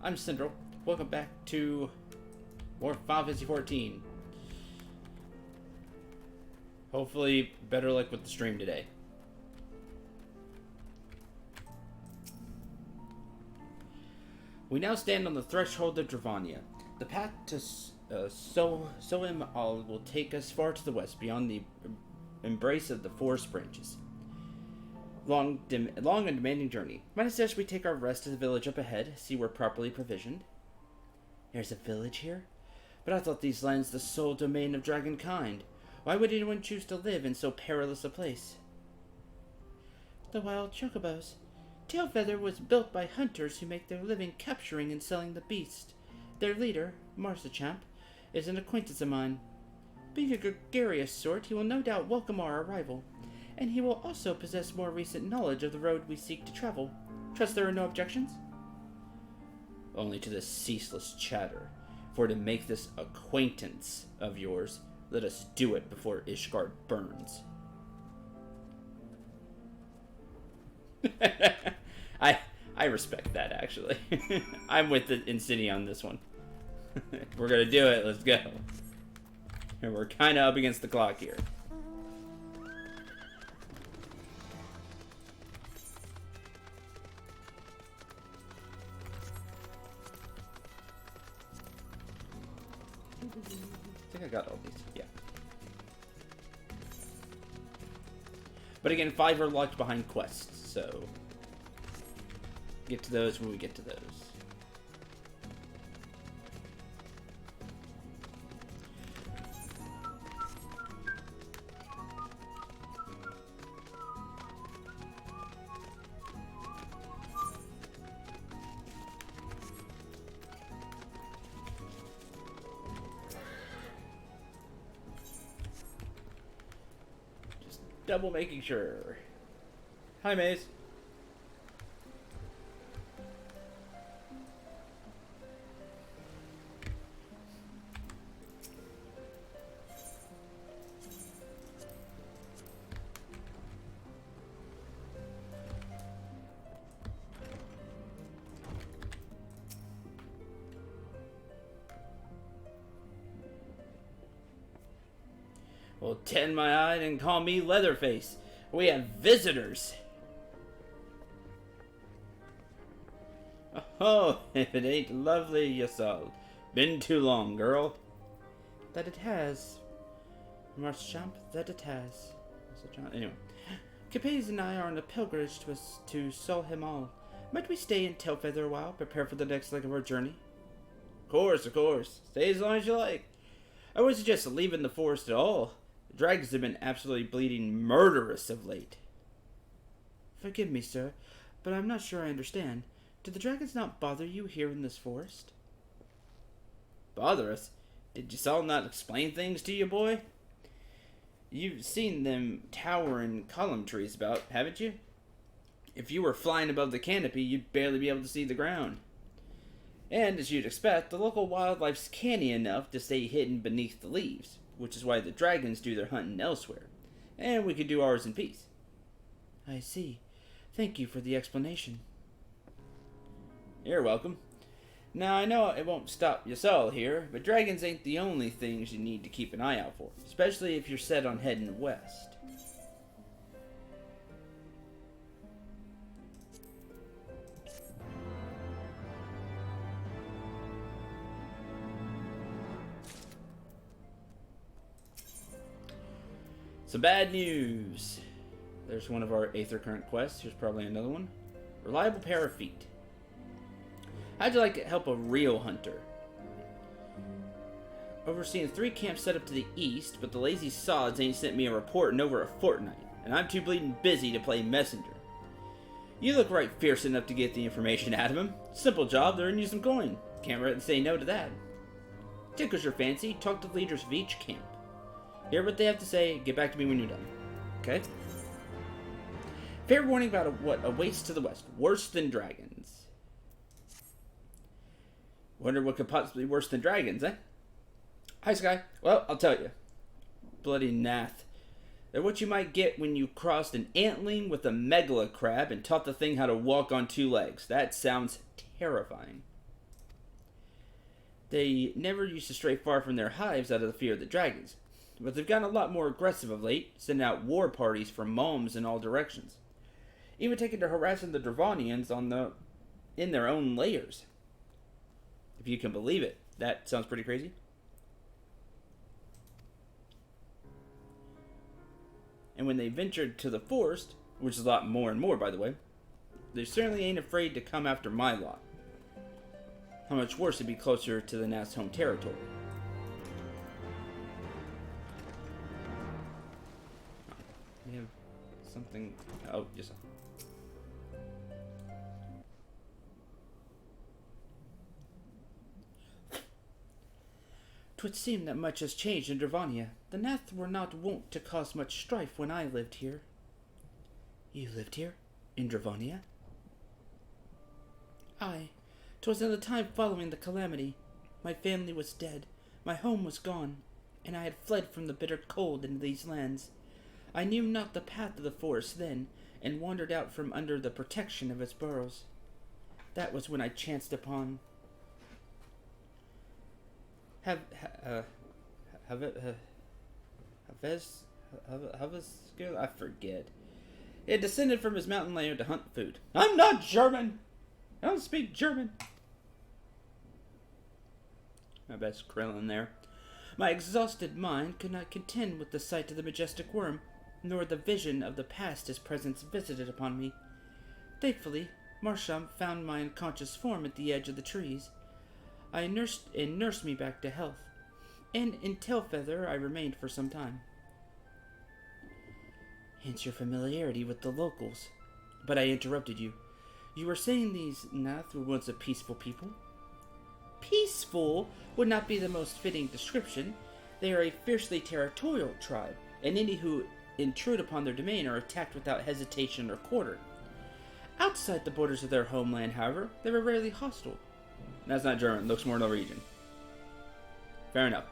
I'm Central. Welcome back to more FF14. Hopefully, better luck with the stream today. We now stand on the threshold of Dravania. The path to Soem Al will take us far to the west, beyond the embrace of the forest branches. Long and demanding journey. Might I suggest we take our rest at the village up ahead, see we're properly provisioned? There's a village here? But I thought these lands the sole domain of dragonkind. Why would anyone choose to live in so perilous a place? The wild chocobos. Tailfeather was built by hunters who make their living capturing and selling the beast. Their leader, Marsachamp, is an acquaintance of mine. Being a gregarious sort, he will no doubt welcome our arrival. And he will also possess more recent knowledge of the road we seek to travel. Trust there are no objections? Only to this ceaseless chatter. For to make this acquaintance of yours, let us do it before Ishgard burns. I respect that, actually. I'm with the Insidia on this one. We're gonna do it, let's go. And we're kinda up against the clock here. I think I got all these, yeah. But again, 5 are locked behind quests, so get to those when we get to those. Double making sure. Hi, Maze. Well, tend my eye and call me Leatherface. We have visitors. Oh, if it ain't lovely, Yasal. Been too long, girl. That it has. Marschamp, that it has. Anyway. Capes and I are on a pilgrimage to Solheim. Might we stay in Tailfeather a while, prepare for the next leg of our journey? Of course. Stay as long as you like. I would suggest leaving the forest at all. The dragons have been absolutely bleeding murderous of late. Forgive me, sir, but I'm not sure I understand. Do the dragons not bother you here in this forest? Bother us? Did Yasal not explain things to you, boy? You've seen them towering column trees about, haven't you? If you were flying above the canopy, you'd barely be able to see the ground. And, as you'd expect, the local wildlife's canny enough to stay hidden beneath the leaves, which is why the dragons do their hunting elsewhere, and we could do ours in peace. I see. Thank you for the explanation. You're welcome. Now, I know it won't stop Yasal here, but dragons ain't the only things you need to keep an eye out for, especially if you're set on heading west. Some bad news. There's one of our Aether Current quests. Here's probably another one. Reliable pair of feet. How'd you like to help a real hunter? Overseeing 3 camps set up to the east, but the lazy sods ain't sent me a report in over a fortnight, and I'm too bleeding busy to play messenger. You look right fierce enough to get the information out of him. Simple job, they're in you some coin. Can't really say no to that. Tickles your fancy, talk to the leaders of each camp. Hear what they have to say, get back to me when you're done. Okay? Fair warning about what awaits to the west. Worse than dragons. Wonder what could possibly be worse than dragons, eh? Hi, Sky. Well, I'll tell you. Bloody nath. They're what you might get when you crossed an antling with a megala crab and taught the thing how to walk on 2 legs. That sounds terrifying. They never used to stray far from their hives out of the fear of the dragons, but they've gotten a lot more aggressive of late, sending out war parties from Malms in all directions. Even taking to harassing the Dravonians in their own layers. If you can believe it. That sounds pretty crazy. And when they ventured to the forest, which is a lot more and more, by the way, they certainly ain't afraid to come after my lot. How much worse to be closer to the Nast's home territory. We have something... Oh, yes. 'Twould seem that much has changed in Dravonia. The Nath were not wont to cause much strife when I lived here. You lived here? In Dravonia? Aye. 'Twas in the time following the calamity. My family was dead, my home was gone, and I had fled from the bitter cold into these lands. I knew not the path of the forest then, and wandered out from under the protection of its burrows. That was when I chanced upon... I forget. He had descended from his mountain lair to hunt food. I'm not German! I don't speak German. My best Krillin there. My exhausted mind could not contend with the sight of the majestic worm, nor the vision of the past his presence visited upon me. Thankfully, Marsham found my unconscious form at the edge of the trees. I nursed me back to health, and in Tailfeather I remained for some time. Hence your familiarity with the locals. But I interrupted you. You were saying these Nath were once a peaceful people? Peaceful would not be the most fitting description. They are a fiercely territorial tribe, and any who intrude upon their domain are attacked without hesitation or quarter. Outside the borders of their homeland, however, they were rarely hostile. That's not German. Looks more Norwegian. Fair enough.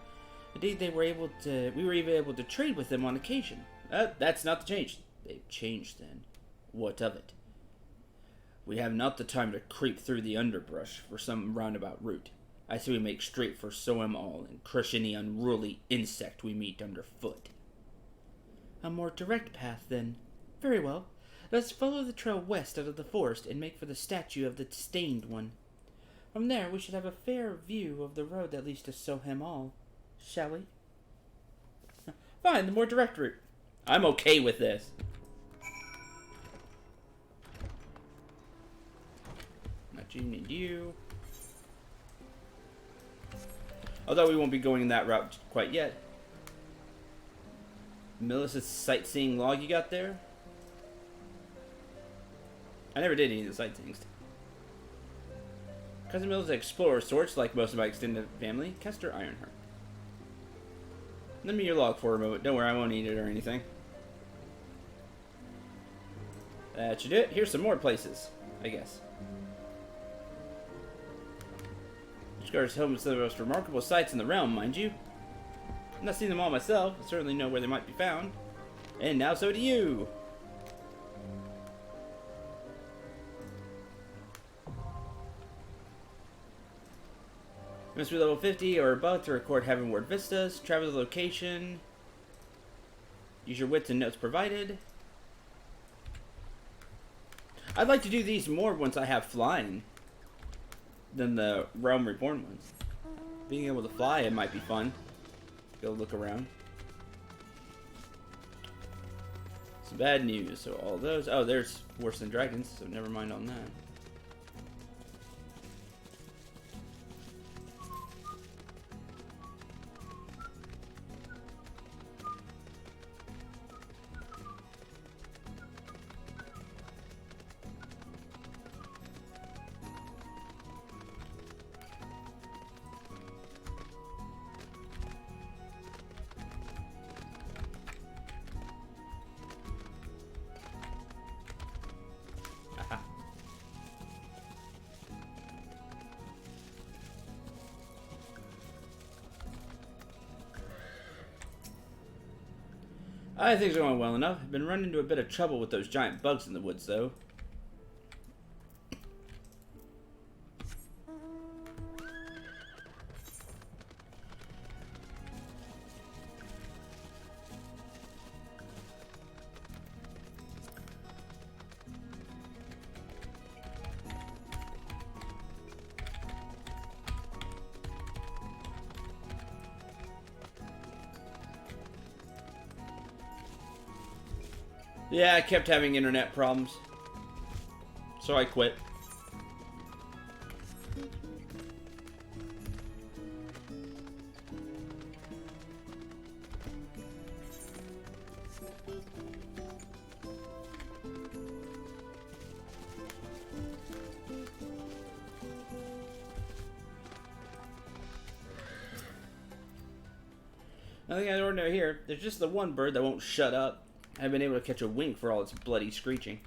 Indeed, we were even able to trade with them on occasion. That's not the change. They've changed then. What of it? We have not the time to creep through the underbrush for some roundabout route. I say we make straight for Soem All and crush any unruly insect we meet underfoot. A more direct path, then. Very well. Let's follow the trail west out of the forest and make for the statue of the Stained One. From there, we should have a fair view of the road that leads to Sohem All. Shall we? Fine, the more direct route. I'm okay with this. Not you, need you. Although we won't be going that route quite yet. Melissa's sightseeing log you got there? I never did any of the sightseeing stuff. Cousin Mills is an explorer of sorts, like most of my extended family. Kester Ironheart. Lend me your log for a moment. Don't worry, I won't eat it or anything. That should do it. Here's some more places, I guess. Ishgar's home is some of the most remarkable sights in the realm, mind you. I've not seen them all myself, but certainly know where they might be found. And now so do you! You must be level 50 or above to record Heavensward vistas. Travel the location. Use your wits and notes provided. I'd like to do these more once I have flying than the Realm Reborn ones. Being able to fly, it might be fun. Go look around. Some bad news. So all those... Oh, there's worse than dragons, so never mind on that. I think it's going well enough. I've been running into a bit of trouble with those giant bugs in the woods, though. Yeah, I kept having internet problems. So I quit. Nothing out of the ordinary here. There's just the one bird that won't shut up. I've been able to catch a wink for all its bloody screeching.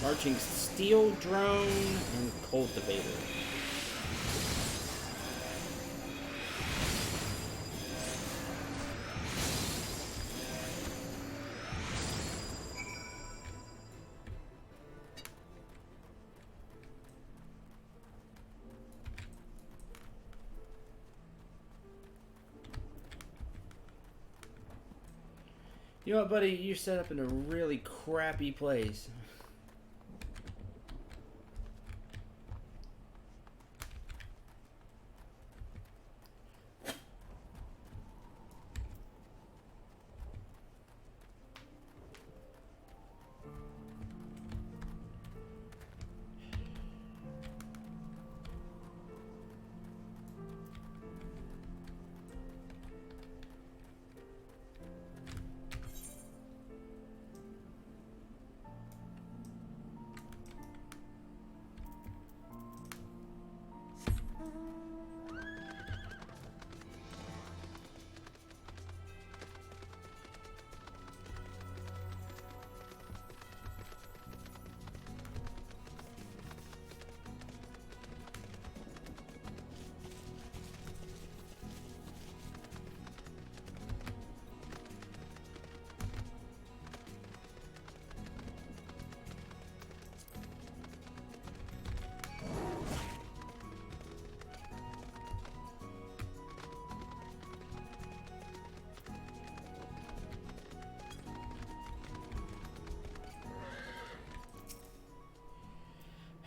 Marching steel drone and cultivator. You know what, buddy? You're set up in a really crappy place.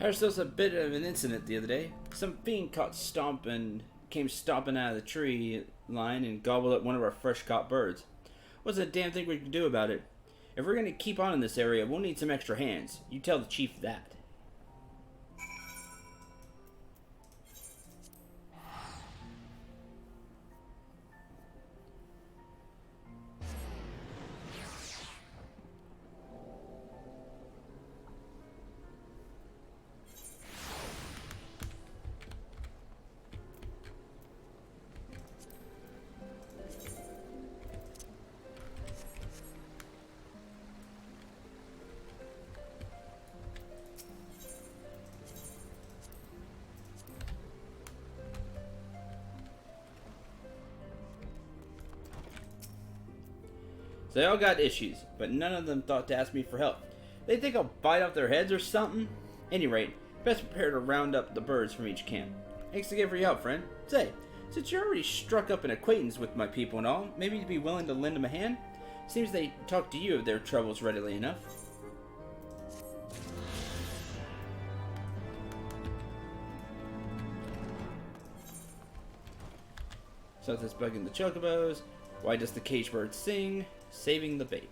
There's just a bit of an incident the other day. Some fiend came stomping out of the tree line and gobbled up one of our fresh caught birds. What's a damn thing we can do about it? If we're gonna keep on in this area, we'll need some extra hands. You tell the chief that. So they all got issues, but none of them thought to ask me for help. They think I'll bite off their heads or something? Any rate, best prepare to round up the birds from each camp. Thanks again for your help, friend. Say, since you're already struck up an acquaintance with my people and all, maybe you'd be willing to lend them a hand? Seems they talk to you of their troubles readily enough. Something's bugging the chocobos. Why does the cage bird sing? Saving the bait.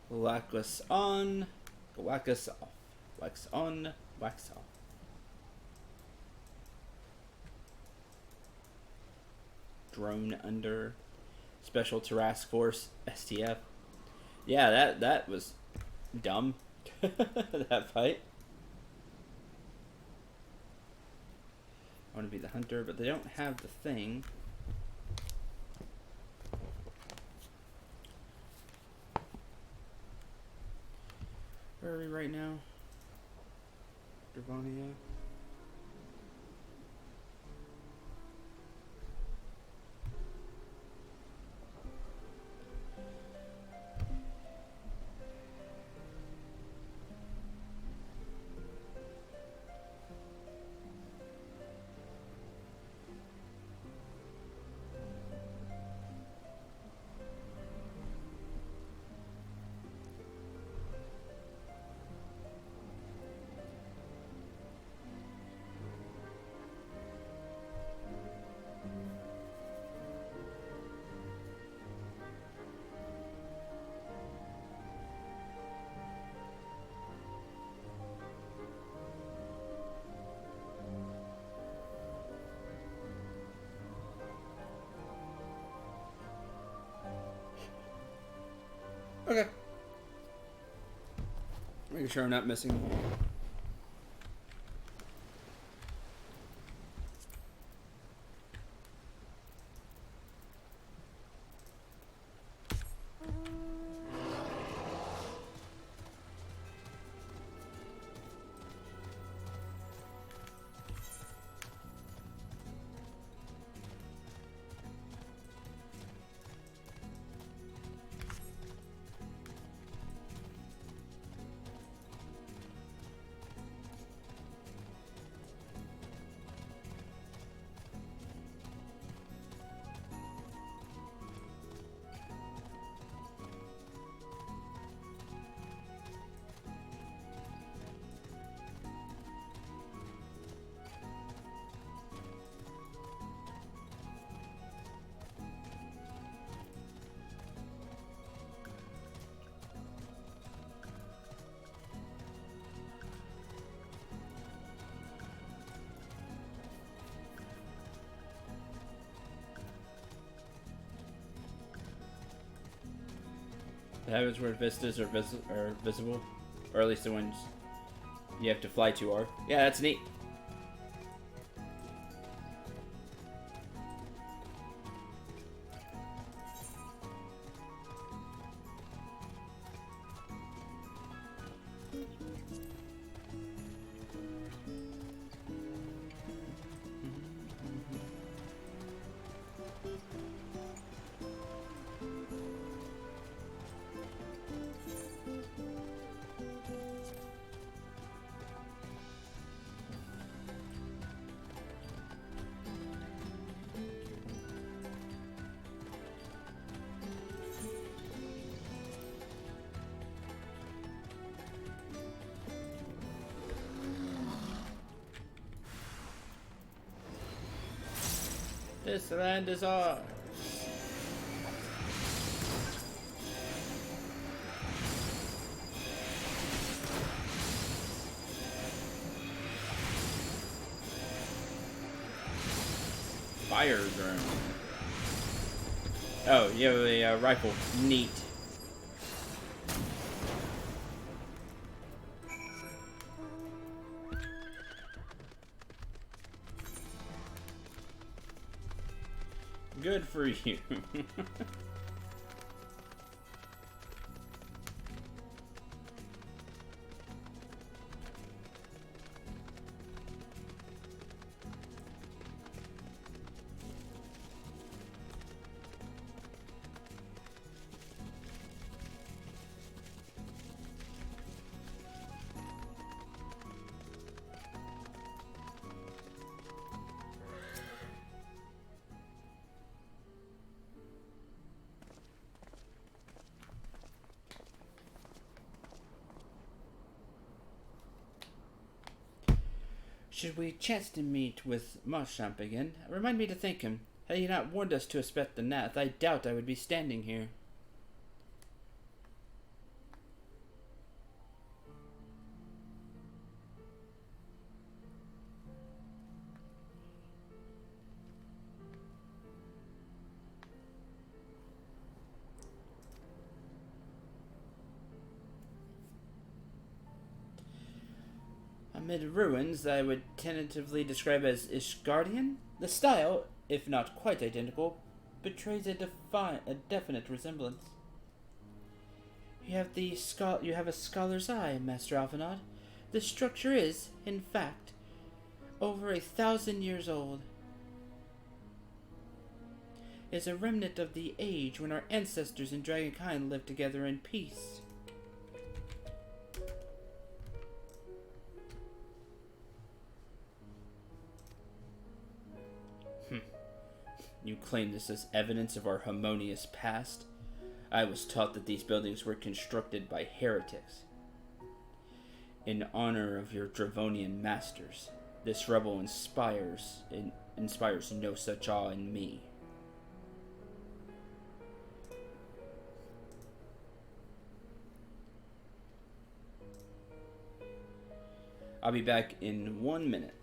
Wax on, wax off. Wax on, wax off. drone under Special Task Force STF. Yeah, that was dumb. That fight. I want to be the hunter, but they don't have the thing. Where are we right now? Dervonia. Okay. Making sure I'm not missing. The Heavensward vistas are visible, or at least the ones you have to fly to are. Yeah, that's neat. This land is ours. Fire drone. Oh, you have a rifle. Neat. Good for you. Should we chance to meet with Marchamp again, remind me to thank him. Had he not warned us to expect the Nath, I doubt I would be standing here. Amid ruins I would tentatively describe as Ishgardian, the style, if not quite identical, betrays a definite resemblance. You have a scholar's eye, Master Alphinaud. The structure is, in fact, over 1,000 years old. It is a remnant of the age when our ancestors and Dragonkind lived together in peace. You claim this as evidence of our harmonious past? I was taught that these buildings were constructed by heretics. In honor of your Dravonian masters, this rebel inspires no such awe in me. I'll be back in 1 minute.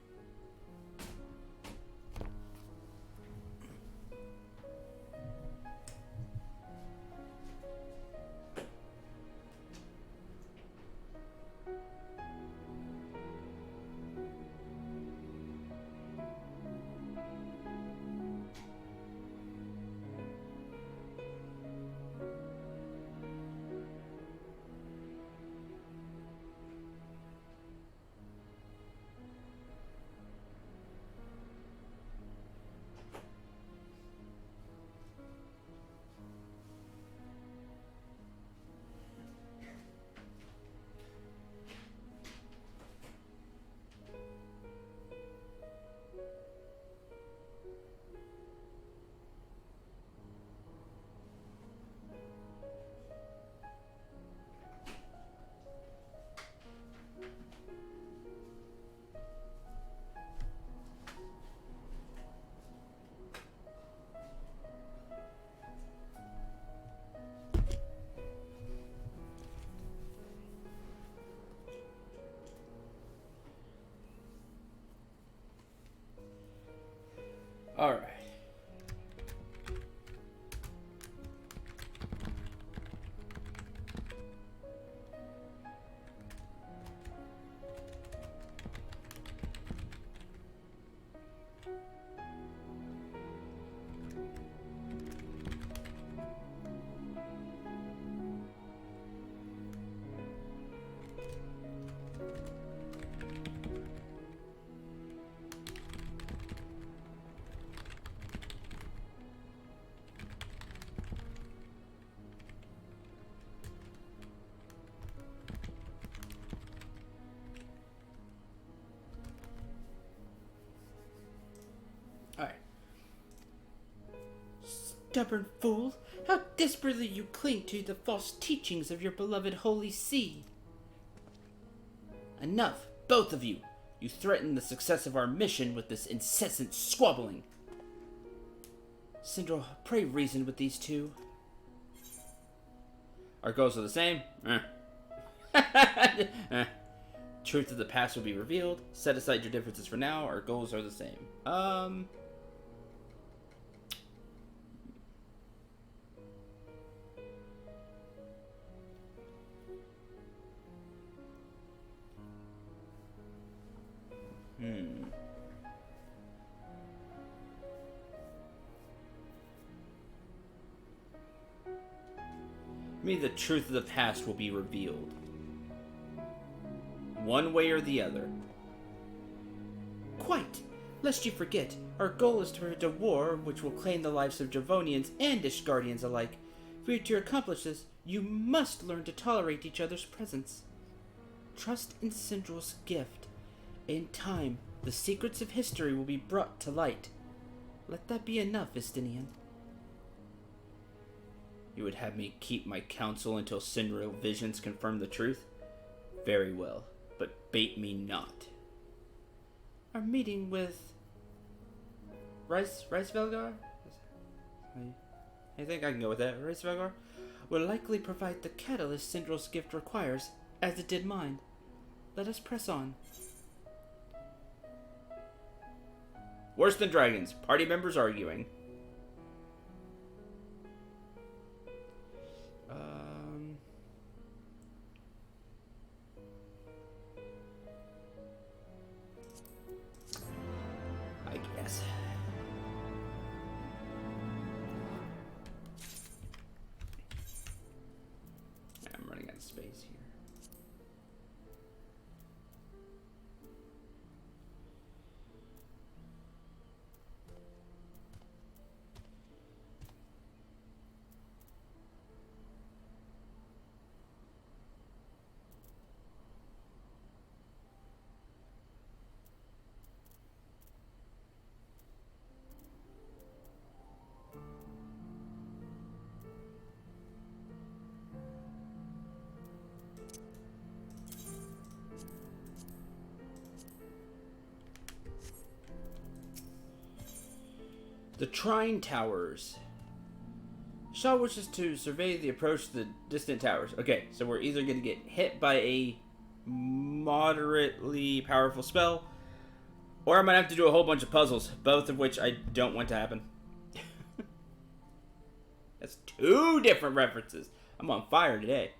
All right. Stubborn fool! How desperately you cling to the false teachings of your beloved Holy See! Enough, both of you! You threaten the success of our mission with this incessant squabbling. Sindral, pray reason with these two. Our goals are the same? Truth of the past will be revealed. Set aside your differences for now. Our goals are the same. Maybe the truth of the past will be revealed. One way or the other. Quite! Lest you forget, our goal is to prevent a war which will claim the lives of Dravonians and Ishgardians alike. For you to accomplish this, you must learn to tolerate each other's presence. Trust in Sindral's gift. In time, the secrets of history will be brought to light. Let that be enough, Vistinian. You would have me keep my counsel until Sindral visions confirm the truth? Very well, but bait me not. Our meeting with Reisvelgar? I think I can go with that. Reisvelgar will likely provide the catalyst Sindral's gift requires, as it did mine. Let us press on. Worse than dragons. Party members arguing. The Trine Towers. Shaw wishes to survey the approach to the distant towers. Okay, so we're either going to get hit by a moderately powerful spell, or I might have to do a whole bunch of puzzles, both of which I don't want to happen. That's two different references. I'm on fire today.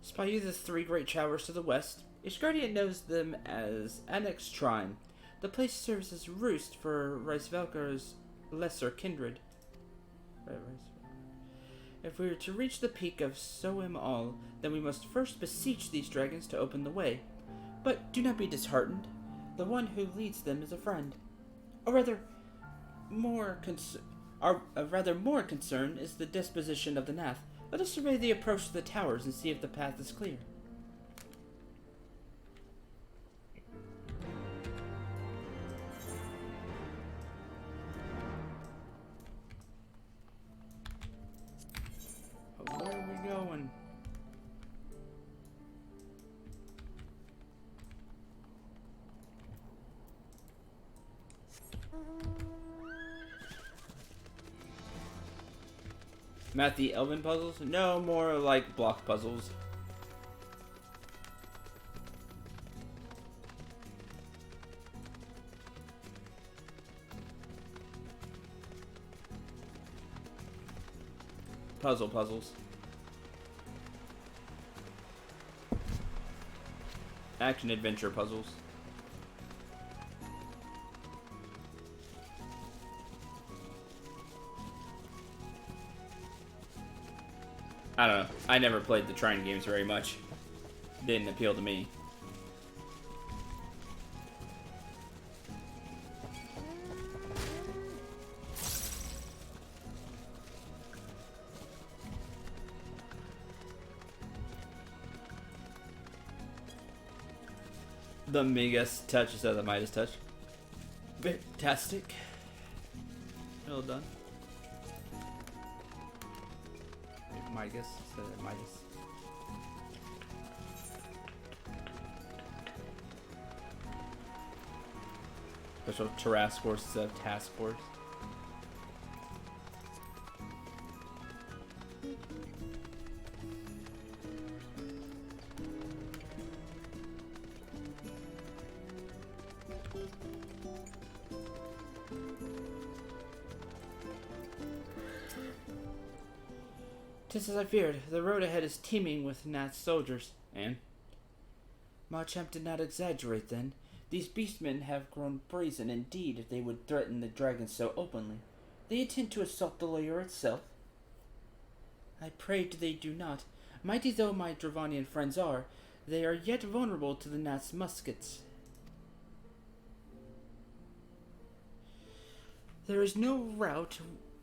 Spy you the three great towers to the west. Each guardian knows them as Annex Trine. The place serves as roost for Reisvelkar's lesser kindred. If we are to reach the peak of Soem All, then we must first beseech these dragons to open the way. But do not be disheartened. The one who leads them is a friend. Or rather, more concern is the disposition of the Nath. Let us survey the approach to the towers and see if the path is clear. Where are we going? Matt the Elven puzzles? No, more like block puzzles. Puzzles. Action adventure puzzles. I don't know. I never played the Trine games very much. Didn't appeal to me. The Midas touch instead of the Midas touch. Fantastic. Well done. Midas instead of Midas. Special task force instead of task force. Just as I feared, the road ahead is teeming with Nat's soldiers. And? Machamp did not exaggerate then. These beastmen have grown brazen indeed if they would threaten the dragons so openly. They intend to assault the lair itself. I prayed they do not. Mighty though my Dravanian friends are, they are yet vulnerable to the Nat's muskets. There is no route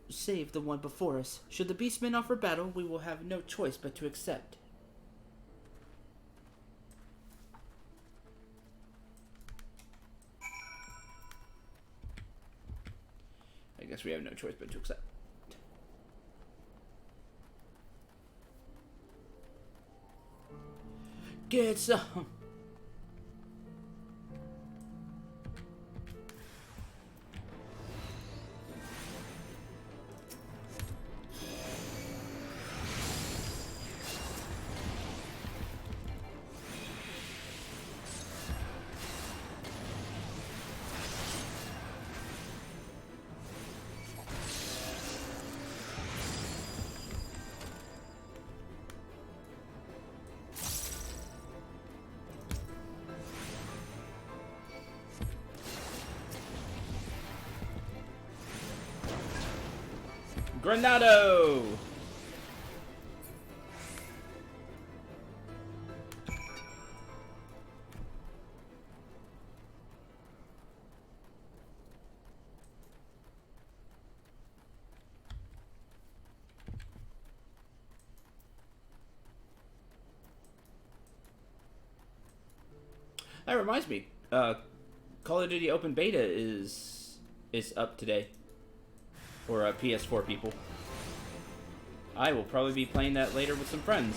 save the one before us. Should the beastmen offer battle, we will have no choice but to accept. I guess we have no choice but to accept. Get some! Granado! That reminds me, Call of Duty Open Beta is up today for PS4 people. I will probably be playing that later with some friends.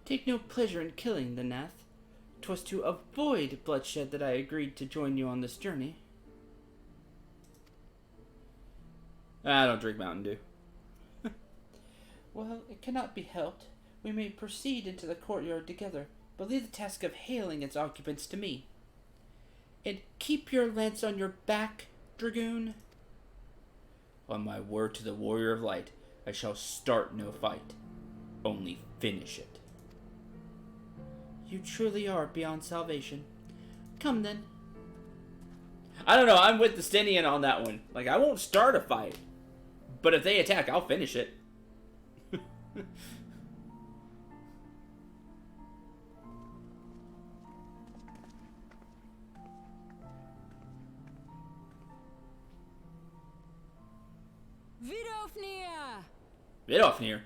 Take no pleasure in killing the Nath. 'Twas to avoid bloodshed that I agreed to join you on this journey. I don't drink Mountain Dew. Well, it cannot be helped. We may proceed into the courtyard together, but leave the task of hailing its occupants to me. And keep your lance on your back, dragoon. On my word to the warrior of light, I shall start no fight, only finish it. You truly are beyond salvation. Come then. I don't know, I'm with the Stinian on that one. Like, I won't start a fight, but if they attack, I'll finish it. Vidofnir.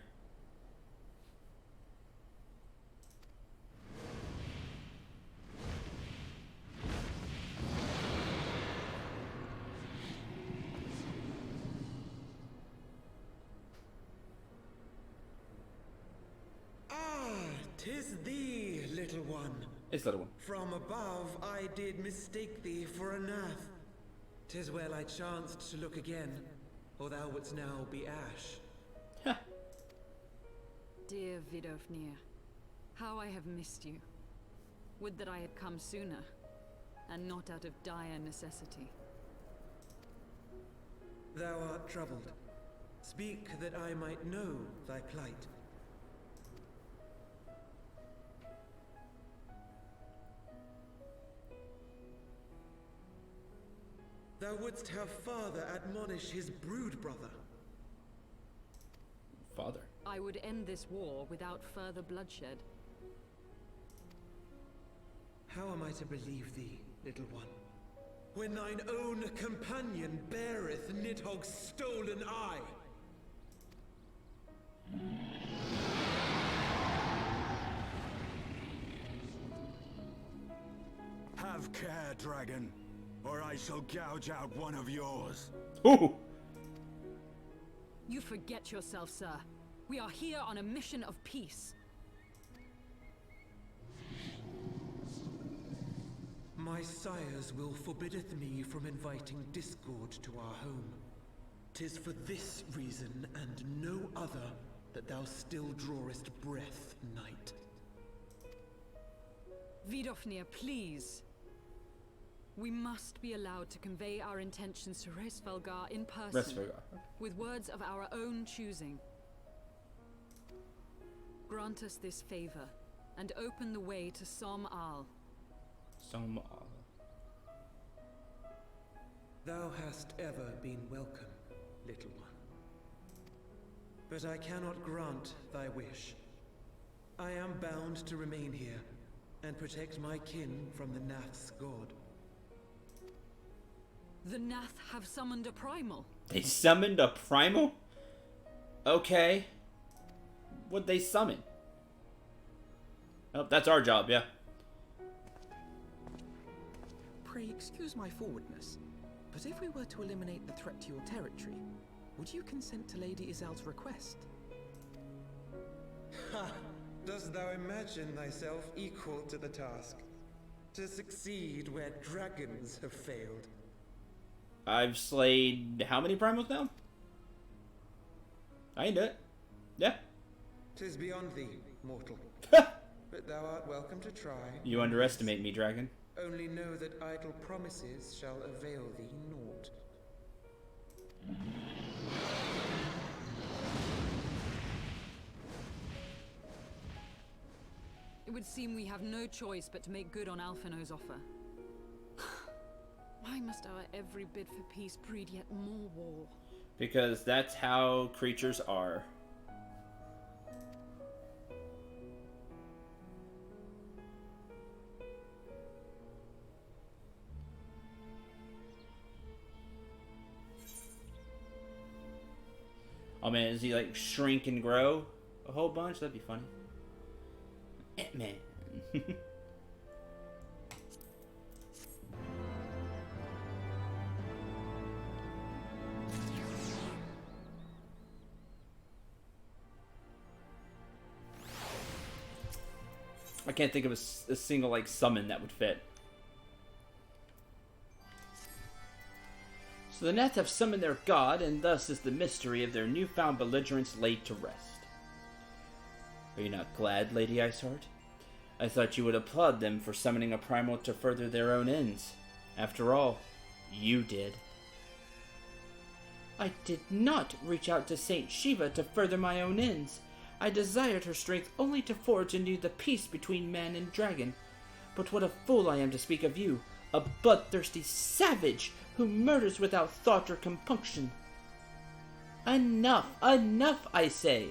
Tis thee, little one. It's little one. From above I did mistake thee for a Nath. 'Tis well I chanced to look again, or thou wouldst now be ash. Dear Vidofnir, how I have missed you. Would that I had come sooner, and not out of dire necessity. Thou art troubled. Speak that I might know thy plight. Thou wouldst have father admonish his brood brother. Father. I would end this war without further bloodshed. How am I to believe thee, little one, when thine own companion beareth Nidhogg's stolen eye? Have care, dragon, or I shall gouge out one of yours. Ooh. You forget yourself, sir. We are here on a mission of peace. My sires will forbiddeth me from inviting discord to our home. 'Tis for this reason and no other that thou still drawest breath, knight. Vidofnir, please. We must be allowed to convey our intentions to Resvelgar in person, Resvelgar. with words of our own choosing. Grant us this favor, and open the way to Som Al. Some. Thou hast ever been welcome, little one. But I cannot grant thy wish. I am bound to remain here and protect my kin from the Nath's god. The Nath have summoned a primal. They summoned a primal? Okay. What'd they summon? Oh, that's our job, yeah. Pray excuse my forwardness, but if we were to eliminate the threat to your territory, would you consent to Lady Izel's request? Ha! Dost thou imagine thyself equal to the task? To succeed where dragons have failed? I've slayed how many primals now? I can do it. Yeah. 'Tis beyond thee, mortal. But thou art welcome to try. You underestimate me, dragon. Only know that idle promises shall avail thee naught. It would seem we have no choice but to make good on Alphino's offer. Why must our every bid for peace breed yet more war? Because that's how creatures are. Oh man, does he like shrink and grow a whole bunch? That'd be funny. Ant-Man. I can't think of a single, like, summon that would fit. So the Nath have summoned their god, and thus is the mystery of their newfound belligerence laid to rest. Are you not glad, Lady Iceheart? I thought you would applaud them for summoning a primal to further their own ends. After all, you did. I did not reach out to Saint Shiva to further my own ends. I desired her strength only to forge anew the peace between man and dragon. But what a fool I am to speak of you, a bloodthirsty savage who murders without thought or compunction. Enough, enough, I say.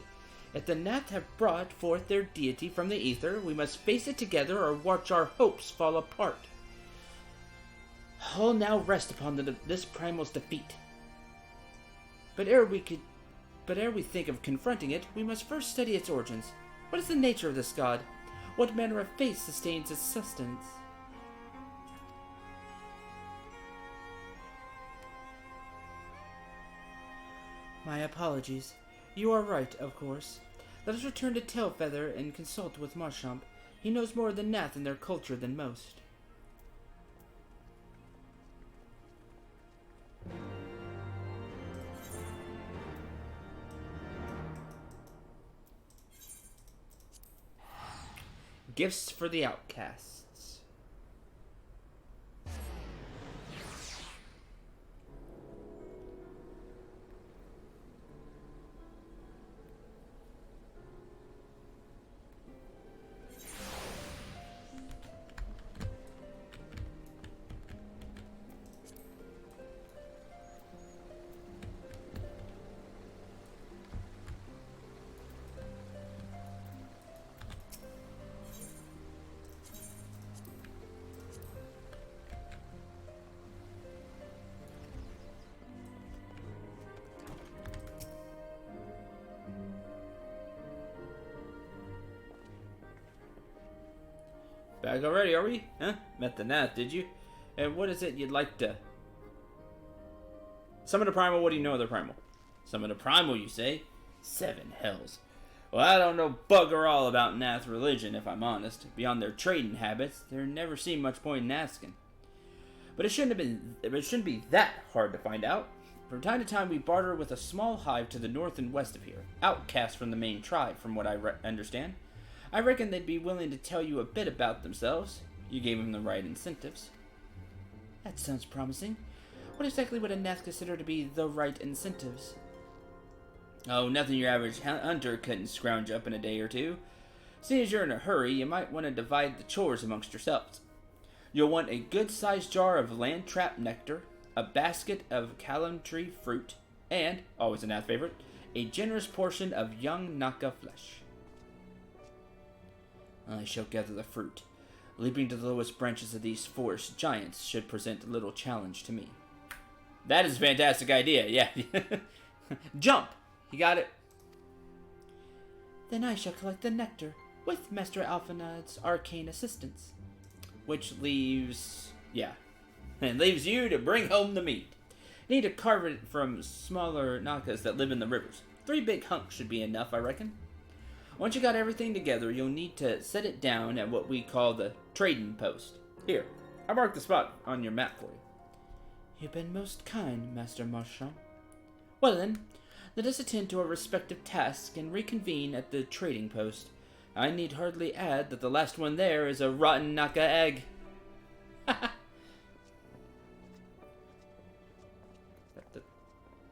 If the Nath have brought forth their deity from the ether, we must face it together or watch our hopes fall apart. All now rest upon this primal's defeat. But ere we think of confronting it, we must first study its origins. What is the nature of this god? What manner of faith sustains its sustenance? My apologies. You are right, of course. Let us return to Tailfeather and consult with Marchamp. He knows more of the Nath and their culture than most. Gifts for the outcasts. Back already, are we? Huh? Met the Nath, did you? And what is it you'd like to... Summon a primal, what do you know of the primal? Summon a primal, you say? 7 hells. Well, I don't know bugger all about Nath religion, if I'm honest. Beyond their trading habits, there never seemed much point in asking. But it shouldn't be that hard to find out. From time to time, we barter with a small hive to the north and west of here, outcasts from the main tribe, from what I understand. I reckon they'd be willing to tell you a bit about themselves. You gave them the right incentives. That sounds promising. What exactly would a Nath consider to be the right incentives? Oh, nothing your average hunter couldn't scrounge up in a day or two. Seeing as you're in a hurry, you might want to divide the chores amongst yourselves. You'll want a good-sized jar of land trap nectar, a basket of calamtree fruit, and, always a Nath favorite, a generous portion of young Naka flesh. I shall gather the fruit. Leaping to the lowest branches of these forest giants should present little challenge to me. That is a fantastic idea, yeah. Jump! You got it? Then I shall collect the nectar, with Master Alphanad's arcane assistance. Which leaves... yeah. And leaves you to bring home the meat. Need to carve it from smaller Nakas that live in the rivers. 3 big hunks should be enough, I reckon. Once you got everything together, you'll need to set it down at what we call the trading post. Here, I marked the spot on your map for you. You've been most kind, Master Marchand. Well then, let us attend to our respective tasks and reconvene at the trading post. I need hardly add that the last one there is a rotten Naka egg.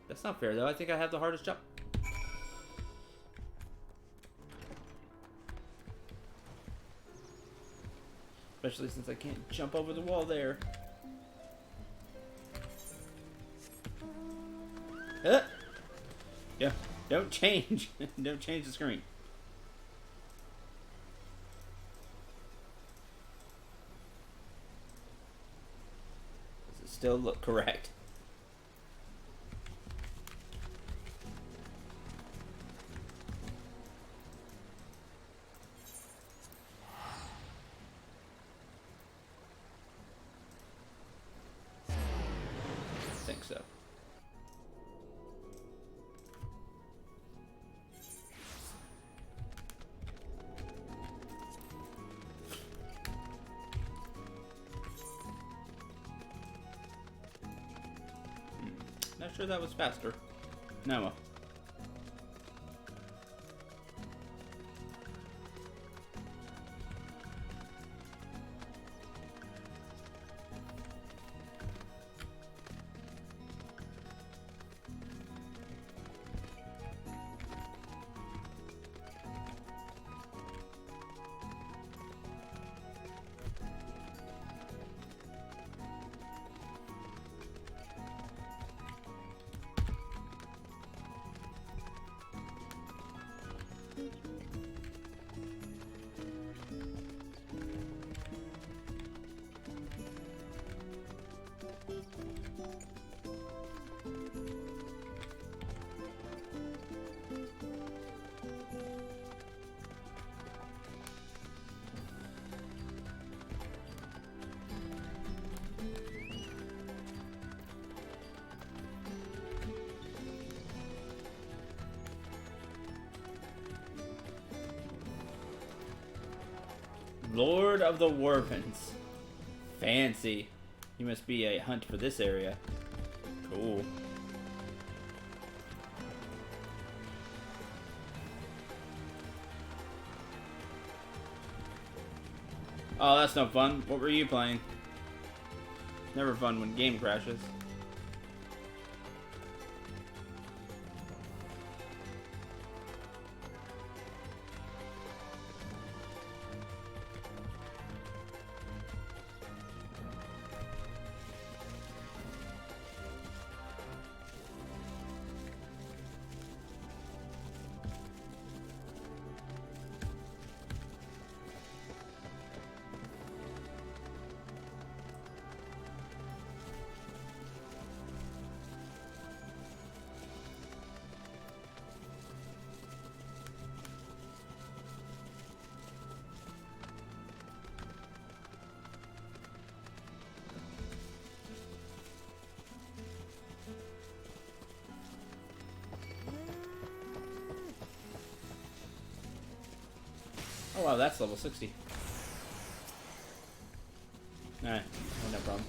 That's not fair, though. I think I have the hardest job. Especially since I can't jump over the wall there. Yeah, don't change. Don't change the screen. Does it still look correct? I think so. sure that was faster. No. Lord of the Warpins. Fancy. You must be a hunt for this area. Cool. Oh, that's no fun. What were you playing? Never fun when game crashes. Oh wow, that's level 60. Alright, no problem.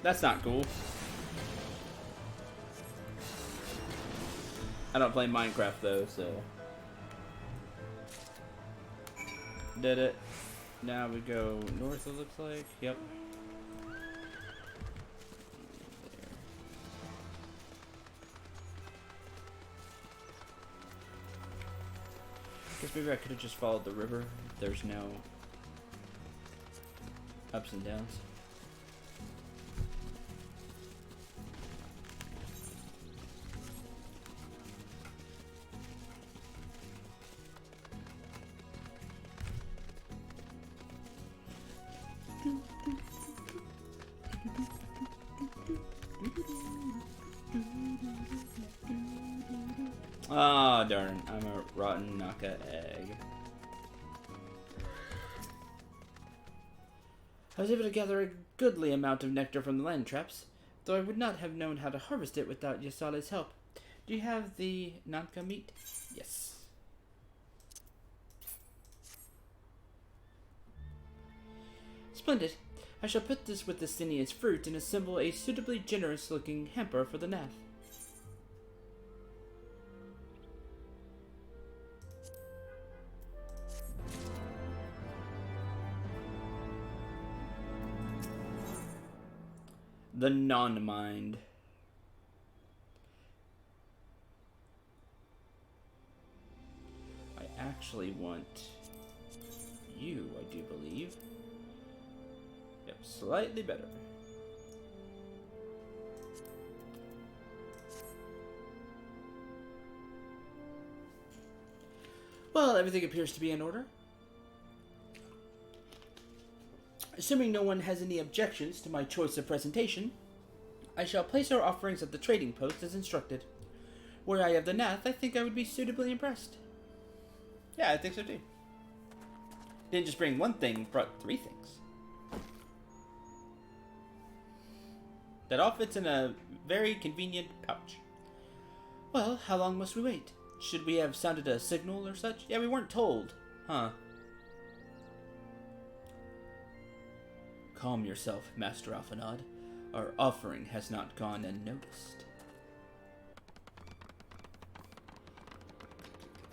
That's not cool. I don't play Minecraft though, so. Did it. Now we go north, it looks like. Yep. Guess maybe I could have just followed the river. There's no ups and downs. Ah, darn. I'm a rotten Naka egg. I was able to gather a goodly amount of nectar from the land traps, though I would not have known how to harvest it without Yasale's help. Do you have the Naka meat? Yes. Splendid. I shall put this with the Cineous fruit and assemble a suitably generous-looking hamper for the Nath. The non-mind. I actually want you, I do believe. Yep, slightly better. Well, everything appears to be in order. Assuming no one has any objections to my choice of presentation, I shall place our offerings at the trading post as instructed. Were I of the Nath, I think I would be suitably impressed. Yeah, I think so too. Didn't just bring one thing, brought 3 things. That all fits in a very convenient pouch. Well, how long must we wait? Should we have sounded a signal or such? Yeah, we weren't told. Huh. Calm yourself, Master Alphanod. Our offering has not gone unnoticed.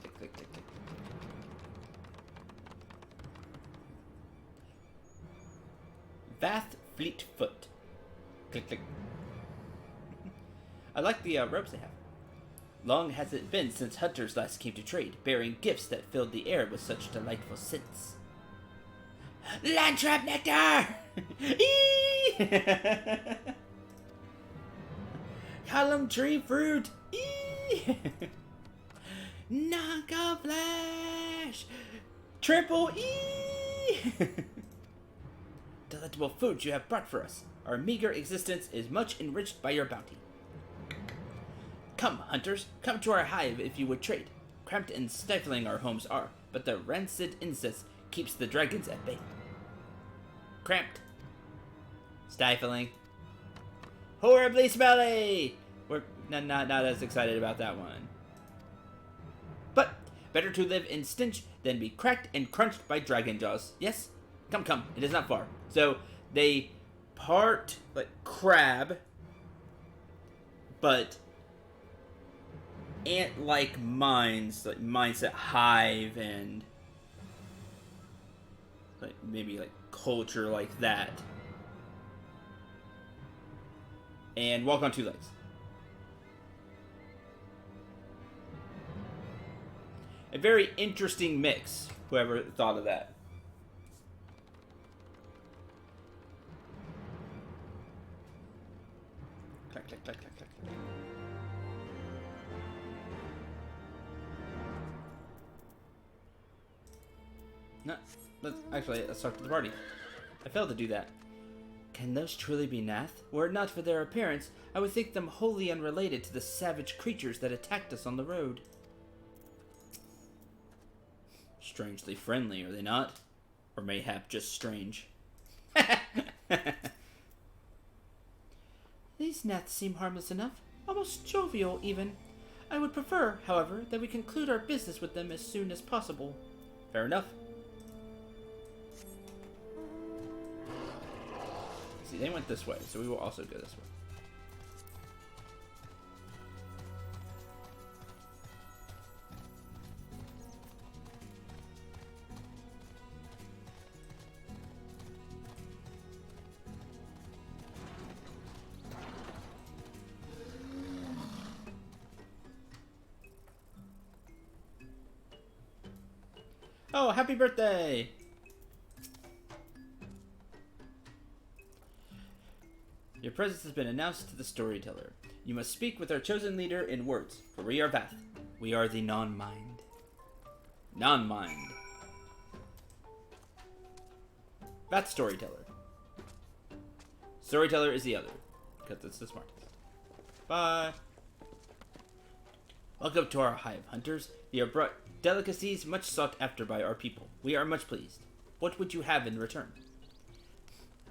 Click, click, click, click. Vath Fleetfoot. Click, click. I like the robes they have. Long has it been since hunters last came to trade, bearing gifts that filled the air with such delightful scents. Landtrap nectar! Column tree fruit! Naka flash! Triple E! Delectable food you have brought for us. Our meager existence is much enriched by your bounty. Come, hunters, come to our hive if you would trade. Cramped and stifling our homes are, but the rancid incense keeps the dragons at bay. Cramped. Stifling. Horribly smelly! We're not as excited about that one. But better to live in stench than be cracked and crunched by dragon jaws. Yes? Come, it is not far. So, they part, like, crab, but ant-like minds, like mindset hive and like maybe like culture like that, and walk on 2 legs. A very interesting mix. Whoever thought of that. Clack, clack, clack, clack, clack, clack. No, let's talk to the party. I failed to do that. Can those truly be Nath? Were it not for their appearance, I would think them wholly unrelated to the savage creatures that attacked us on the road. Strangely friendly, are they not? Or mayhap just strange. These Naths seem harmless enough, almost jovial even. I would prefer, however, that we conclude our business with them as soon as possible. Fair enough. See, they went this way, so we will also go this way. Oh, happy birthday! Your presence has been announced to the storyteller. You must speak with our chosen leader in words, for we are Vath. We are the non-mind. Non-mind. Vath storyteller. Storyteller is the other, because it's the smartest. Bye! Welcome to our hive, hunters. You have brought delicacies much sought after by our people. We are much pleased. What would you have in return?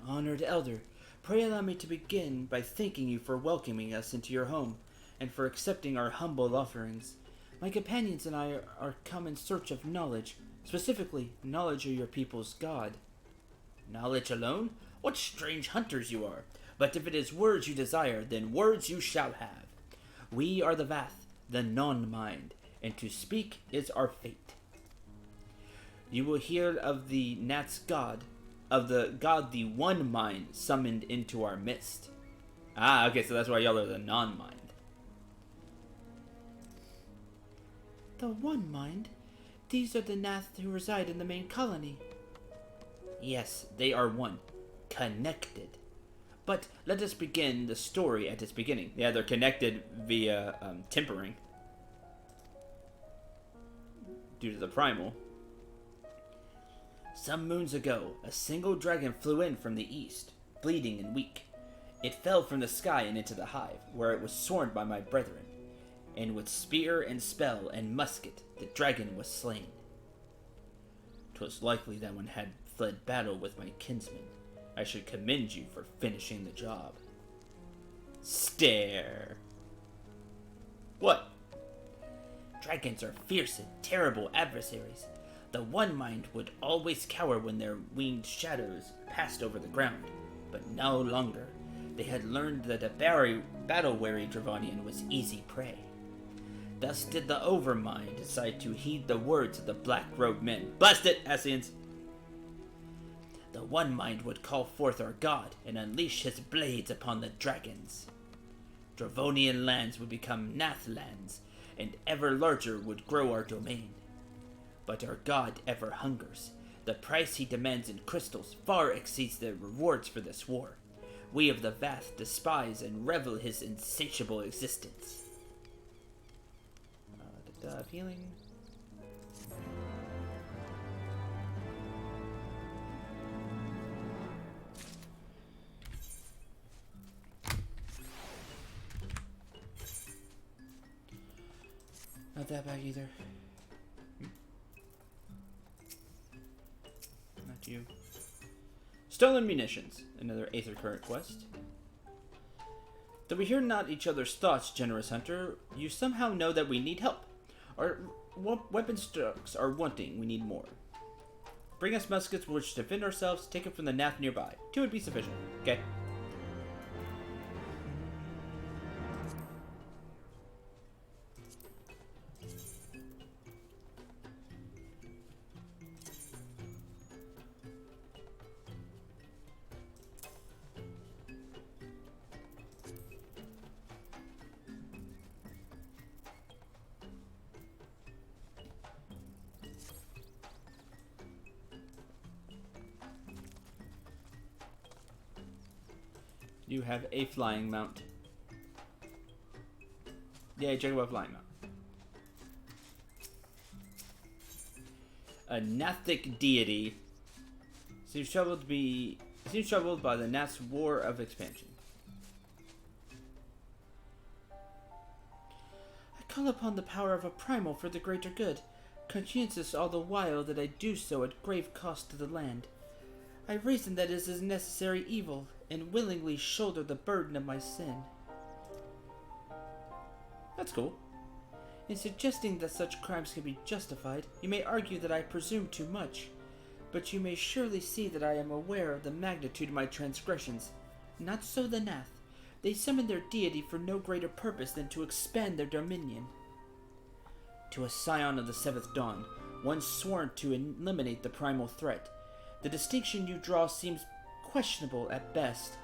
Honored elder, pray allow me to begin by thanking you for welcoming us into your home, and for accepting our humble offerings. My companions and I are come in search of knowledge, specifically knowledge of your people's god. Knowledge alone? What strange hunters you are! But if it is words you desire, then words you shall have. We are the Vath, the non-mind, and to speak is our fate. You will hear of the Nat's god, of the god the one mind summoned into our midst. Ah, okay, so that's why y'all are the non-mind. The one mind? These are the Nath who reside in the main colony. Yes, they are one. Connected. But let us begin the story at its beginning. Yeah, they're connected via tempering. Due to the primal. Some moons ago, a single dragon flew in from the east, bleeding and weak. It fell from the sky and into the hive, where it was sworn by my brethren. And with spear and spell and musket, the dragon was slain. 'Twas likely that one had fled battle with my kinsman. I should commend you for finishing the job. Stare. What? Dragons are fierce and terrible adversaries. The one mind would always cower when their winged shadows passed over the ground, but no longer. They had learned that a battle-weary Dravanian was easy prey. Thus did the Overmind decide to heed the words of the black-robed men. Blast it, Ascians! The one mind would call forth our god and unleash his blades upon the dragons. Dravonian lands would become Nath lands, and ever larger would grow our domain. But our god ever hungers. The price he demands in crystals far exceeds the rewards for this war. We of the Vath despise and revel his insatiable existence. Healing. Not that bad either. Not you. Stolen munitions. Another Aether Current quest. Though we hear not each other's thoughts, generous hunter, you somehow know that we need help. Our weapon stocks are wanting. We need more. Bring us muskets with which to defend ourselves. Take it from the Nath nearby. 2 would be sufficient. Okay. You have a flying mount. Yeah, check out flying mount. A Nathic deity seems troubled by the Nath's war of expansion. I call upon the power of a primal for the greater good, conscientious all the while that I do so at grave cost to the land. I reason that it is a necessary evil, and willingly shoulder the burden of my sin. That's cool. In suggesting that such crimes can be justified, you may argue that I presume too much, but you may surely see that I am aware of the magnitude of my transgressions. Not so the Nath. They summon their deity for no greater purpose than to expand their dominion. To a scion of the Seventh Dawn, one sworn to eliminate the primal threat, the distinction you draw seems questionable at best,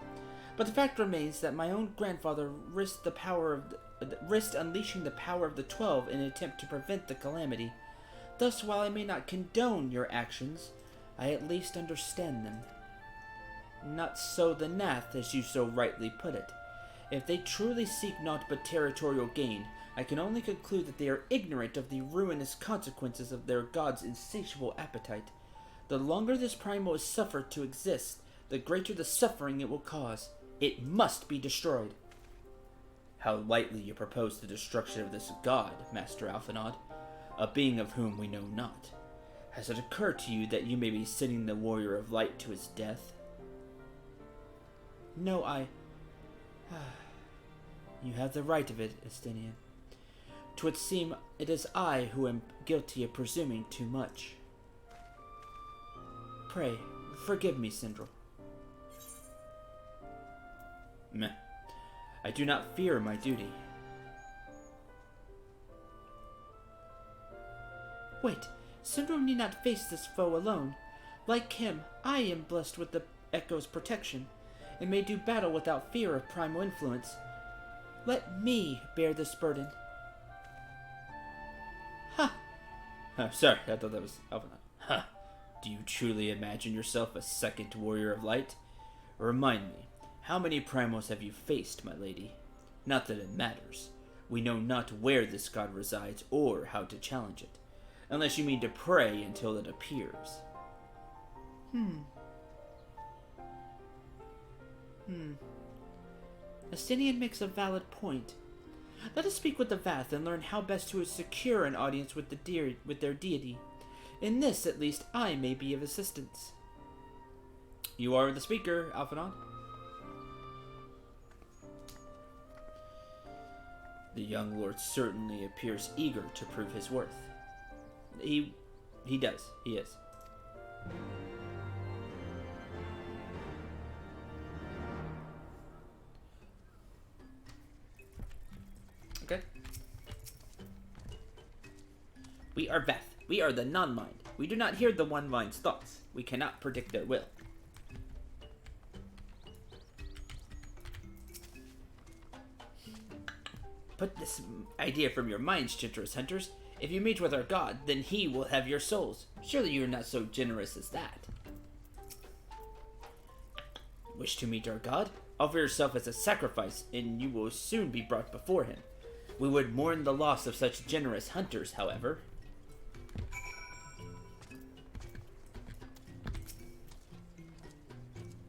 but the fact remains that my own grandfather risked unleashing the power of the 12 in an attempt to prevent the calamity. Thus, while I may not condone your actions, I at least understand them. Not so the Nath, as you so rightly put it. If they truly seek naught but territorial gain, I can only conclude that they are ignorant of the ruinous consequences of their god's insatiable appetite. The longer this primal is suffered to exist, the greater the suffering it will cause. It must be destroyed. How lightly you propose the destruction of this god, Master Alphinaud, a being of whom we know not. Has it occurred to you that you may be sending the Warrior of Light to his death? No, You have the right of it, Estinian. 'Twould seem it is I who am guilty of presuming too much. Pray, forgive me, Sindral. Meh. I do not fear my duty. Wait, Sindral need not face this foe alone. Like him, I am blessed with the Echo's protection. and may do battle without fear of primal influence. Let me bear this burden. Ha! Sorry, I thought that was Alphanot. Huh. Do you truly imagine yourself a second warrior of light? Remind me, how many primals have you faced, my lady? Not that it matters. We know not where this god resides or how to challenge it, unless you mean to pray until it appears. Astinian makes a valid point. Let us speak with the Vath and learn how best to secure an audience with their deity. In this, at least, I may be of assistance. You are the speaker, Alphanon. The young lord certainly appears eager to prove his worth. He does. He is. Okay. We are Veth. We are the non-mind. We do not hear the one mind's thoughts. We cannot predict their will. Put this idea from your minds, chivalrous hunters. If you meet with our god, then he will have your souls. Surely you are not so generous as that. Wish to meet our god? Offer yourself as a sacrifice, and you will soon be brought before him. We would mourn the loss of such generous hunters, however.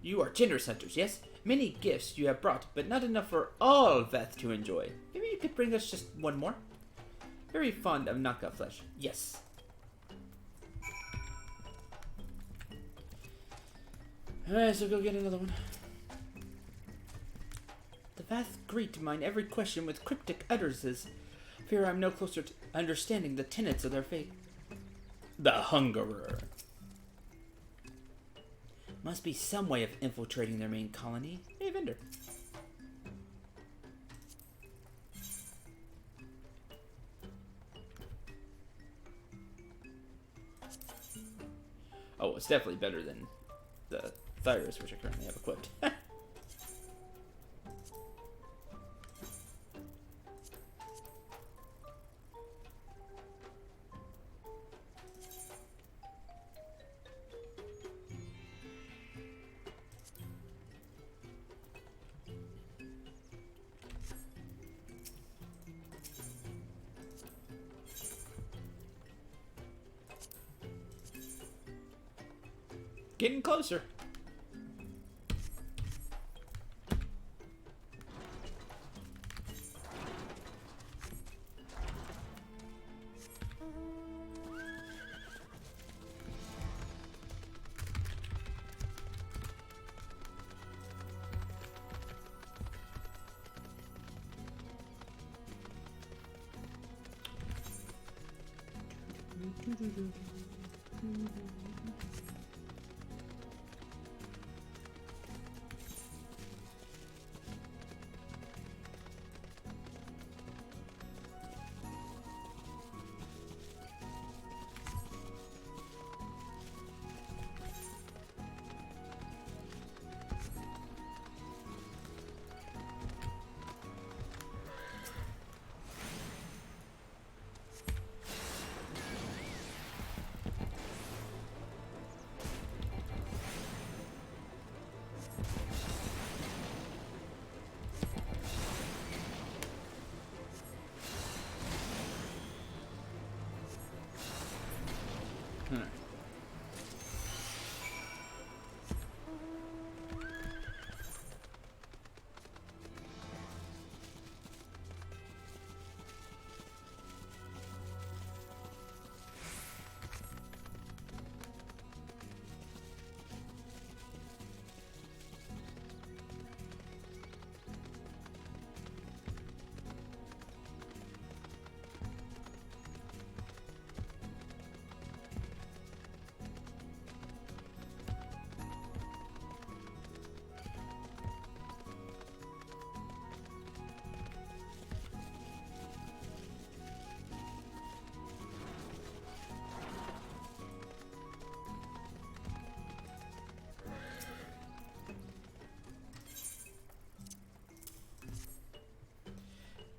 You are generous hunters, yes? Many gifts you have brought, but not enough for all Veth to enjoy. Maybe you could bring us just one more? Very fond of knockout flesh. Yes. Alright, so go get another one. The Vath greet mine every question with cryptic utterances. Fear I'm no closer to understanding the tenets of their faith. The Hungerer. Must be some way of infiltrating their main colony. Hey, vendor. Oh, it's definitely better than the Thyris, which I currently have equipped. Getting closer.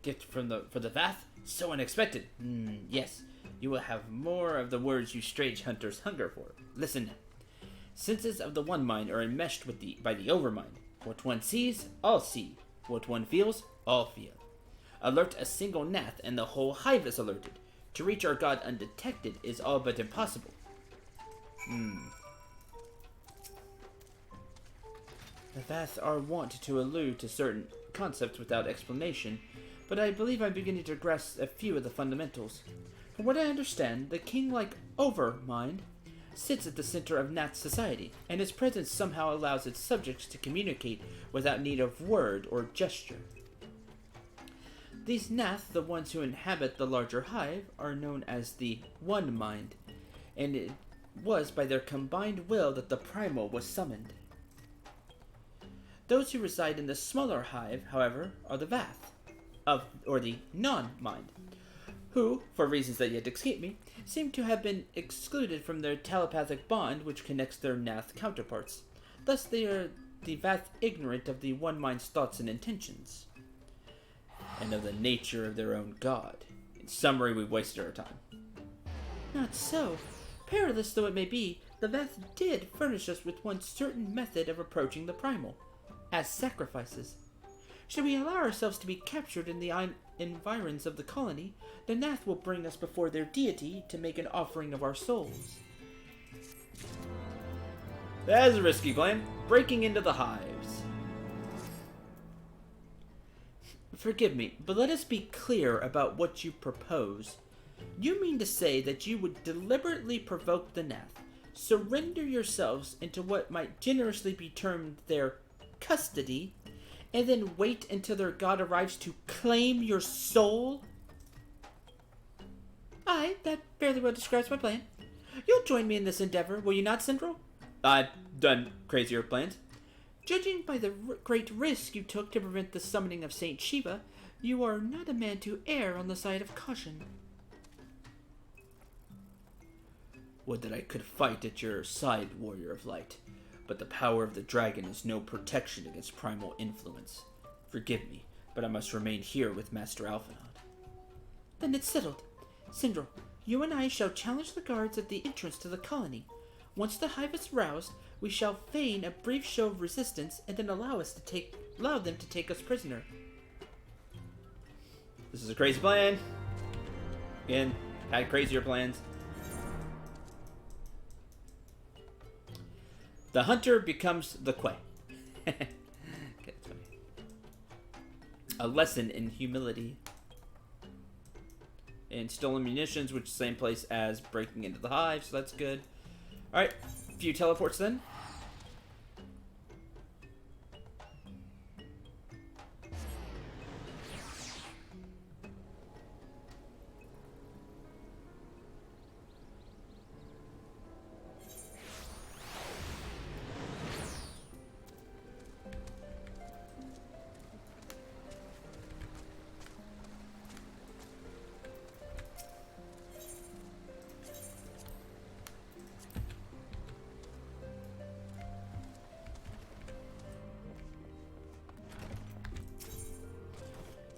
gift from for the Vath? So unexpected. Yes, you will have more of the words you strange hunters hunger for. Listen. Senses of the one mind are enmeshed by the overmind. What one sees, all see. What one feels, all feel. Alert a single Nath, and the whole hive is alerted. To reach our god undetected is all but impossible. The Vath are wont to allude to certain concepts without explanation, but I believe I'm beginning to grasp a few of the fundamentals. From what I understand, the king-like overmind sits at the center of Nath society, and its presence somehow allows its subjects to communicate without need of word or gesture. These Nath, the ones who inhabit the larger hive, are known as the One Mind, and it was by their combined will that the Primal was summoned. Those who reside in the smaller hive, however, are the Vath, or the Non-Mind, who, for reasons that yet escape me, seem to have been excluded from their telepathic bond which connects their Nath counterparts. Thus they are the Vath ignorant of the One Mind's thoughts and intentions, and of the nature of their own god. In summary, we wasted our time. Not so. Perilous though it may be, the Vath did furnish us with one certain method of approaching the Primal, as sacrifices. Should we allow ourselves to be captured in the environs of the colony, the Nath will bring us before their deity to make an offering of our souls. That is a risky plan. Breaking into the hives. Forgive me, but let us be clear about what you propose. You mean to say that you would deliberately provoke the Nath, surrender yourselves into what might generously be termed their custody, and then wait until their god arrives to claim your soul? Aye, that fairly well describes my plan. You'll join me in this endeavor, will you not, Central? I've done crazier plans. Judging by the great risk you took to prevent the summoning of Saint Shiva, you are not a man to err on the side of caution. Would that I could fight at your side, Warrior of Light, but the power of the dragon is no protection against primal influence. Forgive me, but I must remain here with Master Alphinaud. Then it's settled. Sindral, you and I shall challenge the guards at the entrance to the colony. Once the hive is roused, we shall feign a brief show of resistance and then allow them to take us prisoner. This is a crazy plan. Again, had crazier plans. The hunter becomes the Quay. Okay, that's funny. A lesson in humility. And stolen munitions, which is the same place as breaking into the hive, so that's good. Alright, a few teleports then.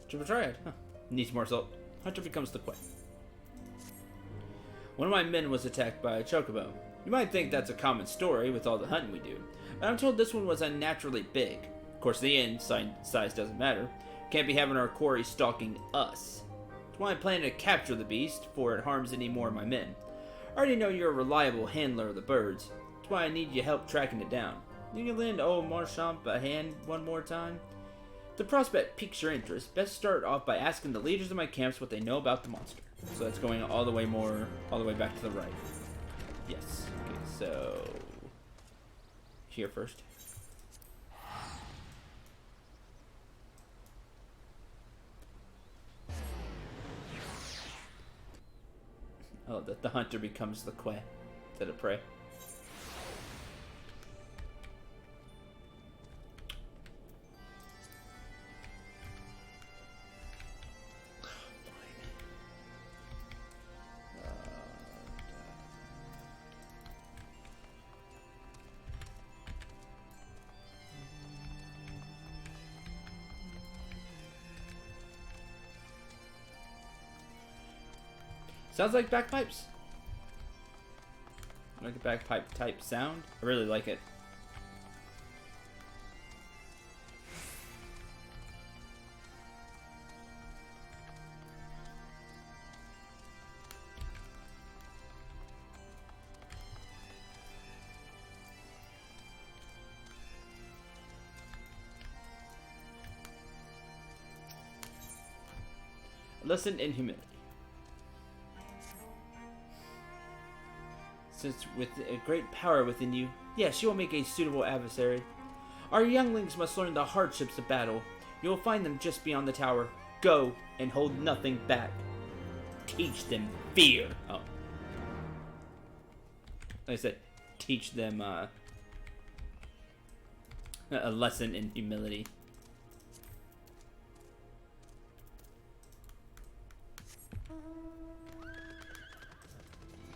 Triple Triad. Huh. Needs more salt. Hunter becomes the Quay. One of my men was attacked by a chocobo. You might think that's a common story with all the hunting we do, but I'm told this one was unnaturally big. Of course, the end size doesn't matter. Can't be having our quarry stalking us. That's why I'm planning to capture the beast before it harms any more of my men. I already know you're a reliable handler of the birds. That's why I need your help tracking it down. You can lend old Marchamp a hand one more time? The prospect piques your interest. Best start off by asking the leaders of my camps what they know about the monster. So that's going all the way back to the right. Yes. Okay, so here first. Oh, the hunter becomes the Quay instead of prey. Sounds like bagpipes. I like a bagpipe type sound. I really like it. Lesson in humility. Since with a great power within you, yes, you will make a suitable adversary. Our younglings must learn the hardships of battle. You will find them just beyond the tower. Go and hold nothing back. Teach them fear. Oh. Like I said, teach them a lesson in humility.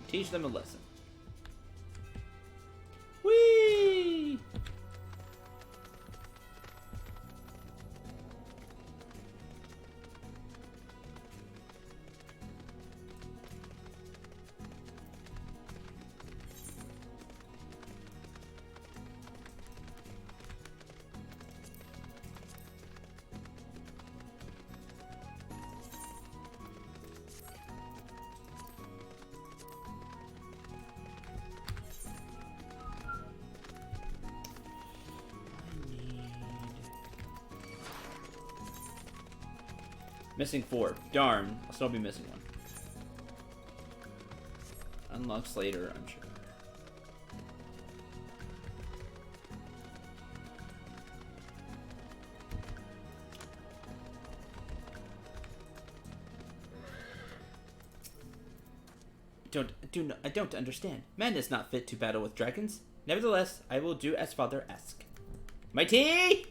Teach them a lesson. Whee! Missing 4. Darn. I'll still be missing 1. Unlocks later, I'm sure. I don't understand. Man is not fit to battle with dragons. Nevertheless, I will do as father asks. Mighty!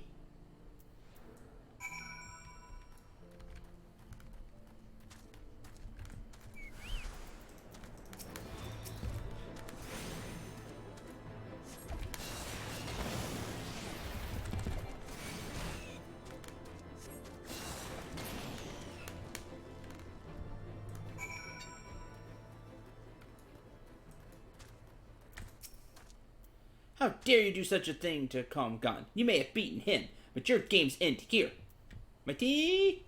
How dare you do such a thing to Calm Gon? You may have beaten him, but your game's end here. Mighty!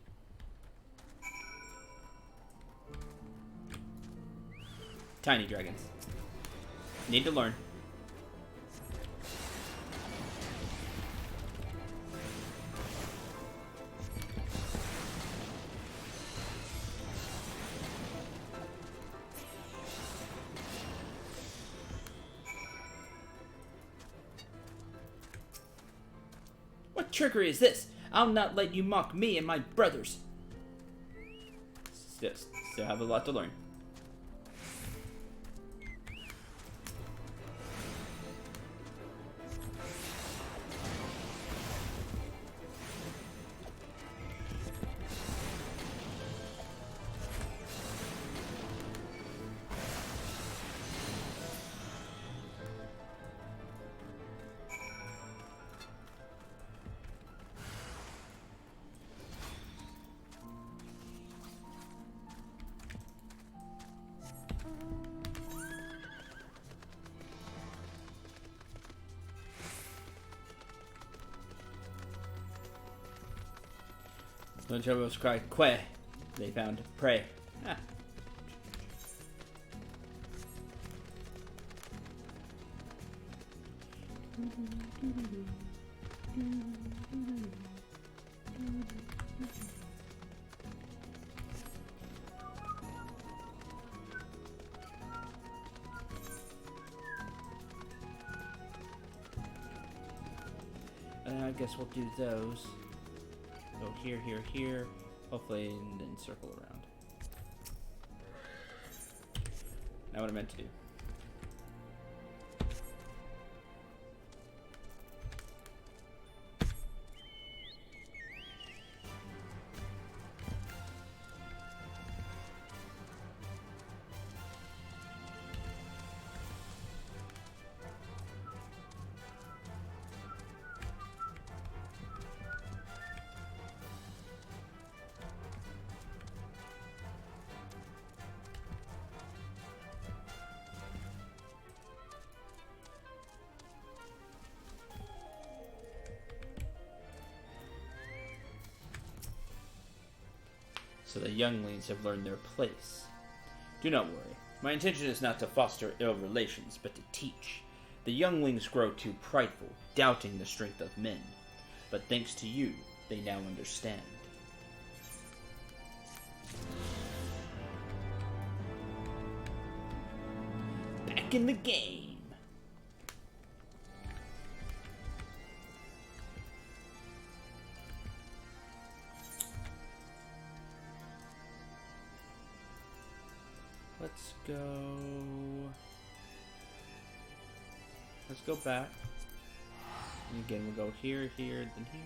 Tiny dragons. Need to learn. What trickery is this? I'll not let you mock me and my brothers. Still have a lot to learn. The Chobos cry, "Que!" They found prey. Ah. I guess we'll do those. Go here, here, here. Hopefully, and then circle around. Not what I meant to do. so the younglings have learned their place. Do not worry. My intention is not to foster ill relations, but to teach. The younglings grow too prideful, doubting the strength of men. But thanks to you, they now understand. Back in the game. Let's go back. And again, we'll go here, here, then here.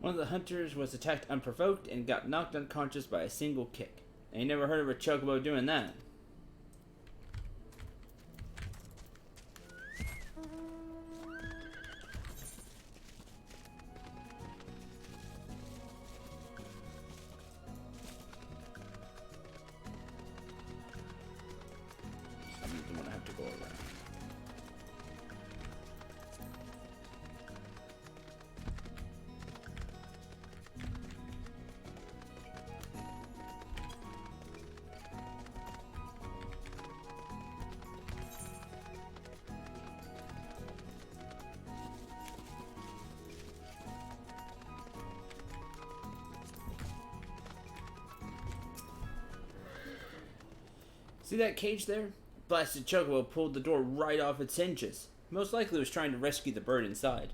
One of the hunters was attacked unprovoked and got knocked unconscious by a single kick. I ain't never heard of a chocobo doing that. I'm gonna have to go around. See that cage there? Blasted chocobo pulled the door right off its hinges. Most likely was trying to rescue the bird inside.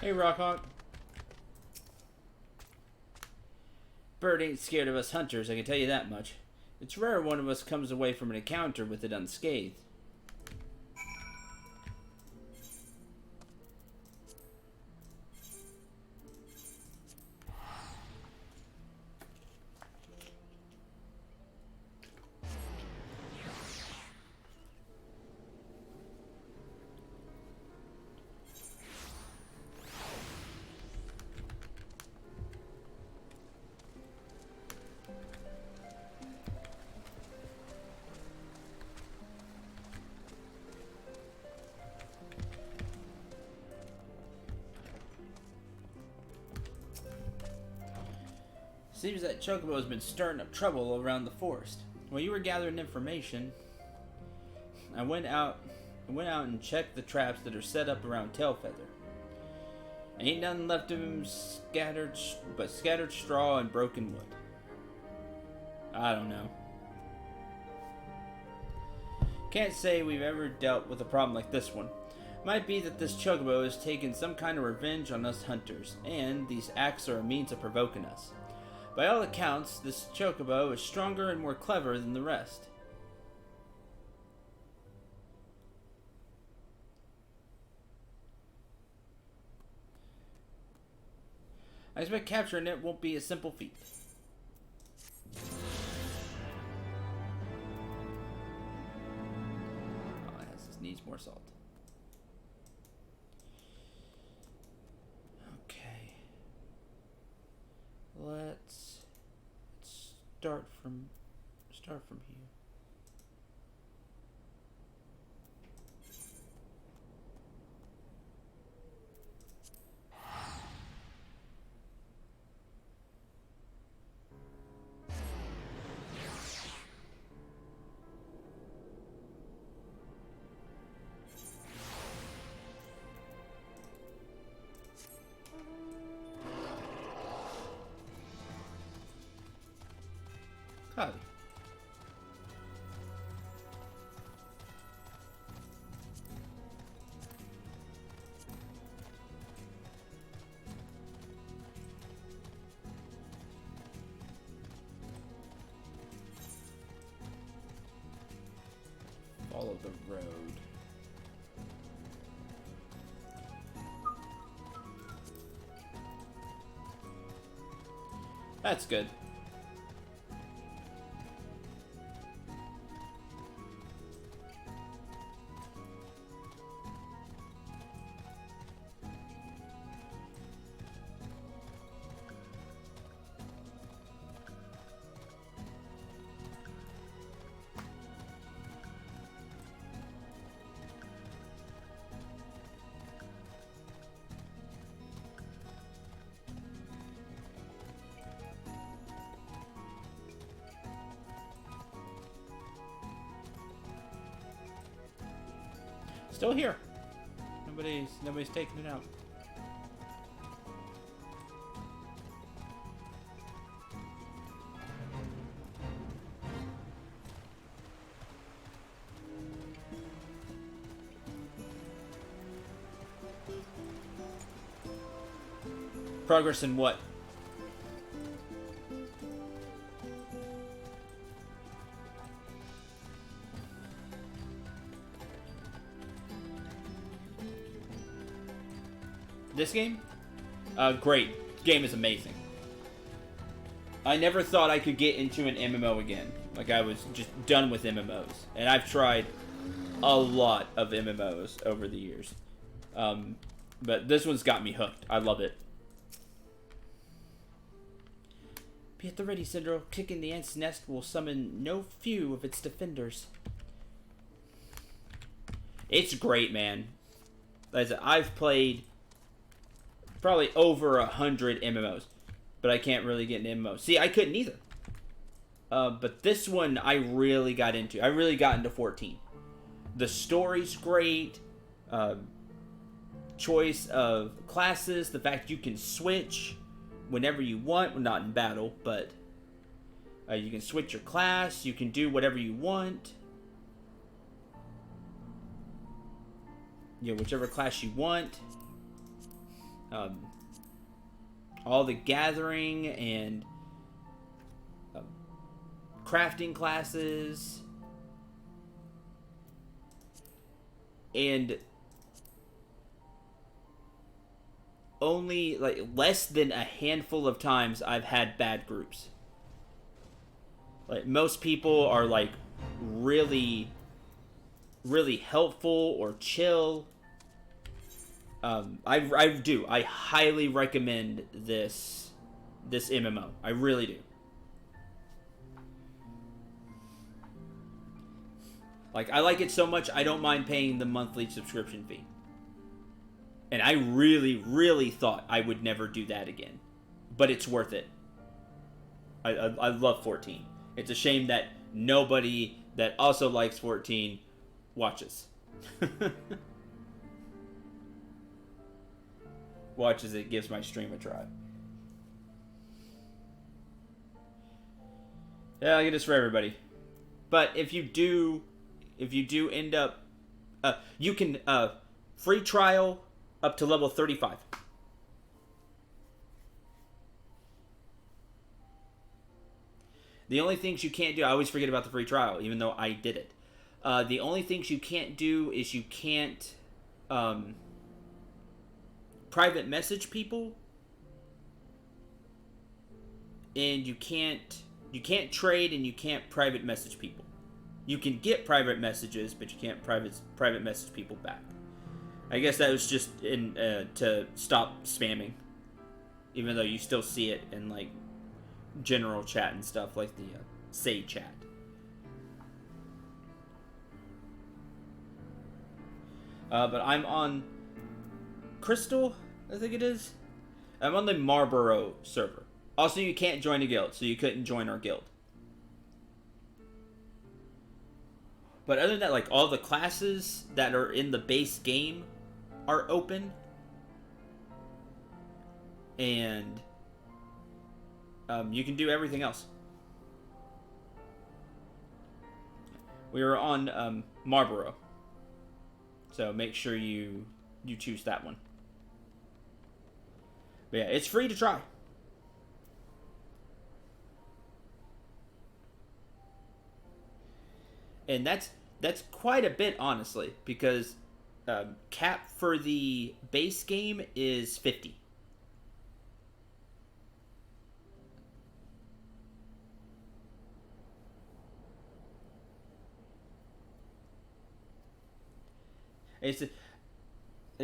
Hey, Rockhawk. Bird ain't scared of us hunters, I can tell you that much. It's rare one of us comes away from an encounter with it unscathed. Seems that chocobo has been stirring up trouble around the forest. While you were gathering information, I went out and checked the traps that are set up around Tailfeather. Ain't nothing left of him but scattered straw and broken wood. I don't know. Can't say we've ever dealt with a problem like this one. Might be that this chocobo has taken some kind of revenge on us hunters, and these acts are a means of provoking us. By all accounts, this chocobo is stronger and more clever than the rest. I expect capturing it won't be a simple feat. Oh, it needs more salt. Okay. Let's start from here. Howdy. Follow the road. That's good. Still here. Nobody's taking it out. Progress in what? This game? Great. Game is amazing. I never thought I could get into an MMO again. Like, I was just done with MMOs. And I've tried a lot of MMOs over the years. But this one's got me hooked. I love it. Be at the ready, Syndro. Kicking the ant's nest will summon no few of its defenders. It's great, man. As I've played probably over 100 MMOs, but I can't really get into MMOs. See, I couldn't either. But this one I really got into. I really got into 14. The story's great. Choice of classes. The fact you can switch whenever you want. Well, not in battle, but you can switch your class. You can do whatever you want. Whichever class you want. All the gathering and crafting classes, and only like less than a handful of times I've had bad groups. Like, most people are like really helpful or chill. I highly recommend this MMO. I really do. Like, I like it so much, I don't mind paying the monthly subscription fee. And I really thought I would never do that again. But it's worth it. I love 14. It's a shame that nobody that also likes 14 watches. Watches it, gives my stream a try. Yeah, I get this for everybody. But if you do end up, you can free trial up to level 35. The only things you can't do, I always forget about the free trial, even though I did it. The only things you can't do is you can't private message people, and you can't trade, and you can't private message people. You can get private messages, but you can't private message people back. I guess that was just in to stop spamming, even though you still see it in like general chat and stuff, like the say chat. But I'm on Crystal, I think it is. I'm on the Marlborough server. Also, you can't join a guild, so you couldn't join our guild. But other than that, like, all the classes that are in the base game are open. And you can do everything else. We are on Marlborough. So make sure you choose that one. But yeah, it's free to try. And that's quite a bit, honestly, because cap for the base game is 50. He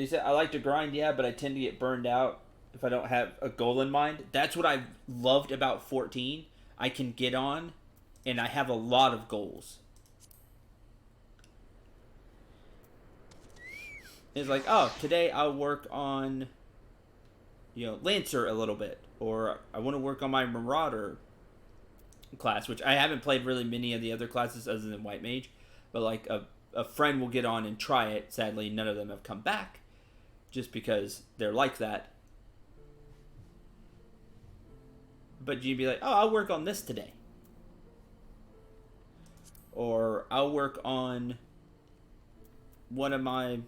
said, I like to grind, yeah, but I tend to get burned out if I don't have a goal in mind. That's what I loved about 14. I can get on, and I have a lot of goals. It's like, oh, today I'll work on, Lancer a little bit. Or I want to work on my Marauder class, which I haven't played really many of the other classes other than White Mage. But, like, a friend will get on and try it. Sadly, none of them have come back, just because they're like that. But you'd be like, oh, I'll work on this today. Or I'll work on one of my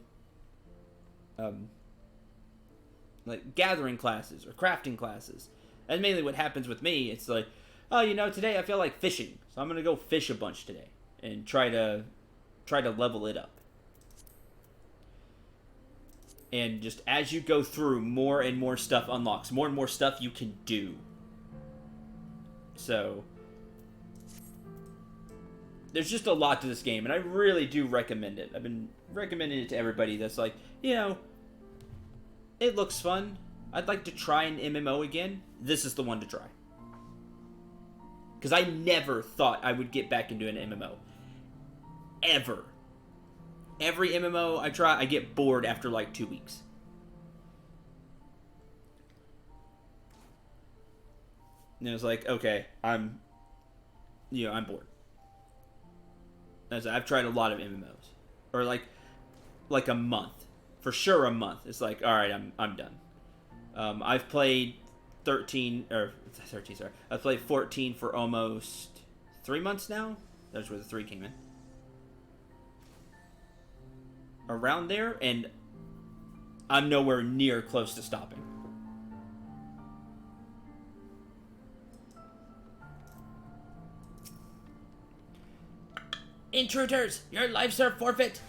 like gathering classes or crafting classes. That's mainly what happens with me. It's like, oh, today I feel like fishing, so I'm gonna go fish a bunch today and try to level it up. And just as you go through, more and more stuff unlocks, more and more stuff you can do. So there's just a lot to this game, and I really do recommend it. I've been recommending it to everybody that's like, it looks fun. I'd like to try an MMO again. This is the one to try. Because I never thought I would get back into an MMO. Ever. Every MMO I try, I get bored after like 2 weeks. And it was like, okay, I'm bored. I've tried a lot of MMOs. Or like a month. For sure a month. It's like, alright, I'm done. I've played 13, sorry. I've played 14 for almost 3 months now. That's where the 3 came in. Around there, and I'm nowhere near close to stopping. Intruders, your lives are forfeit.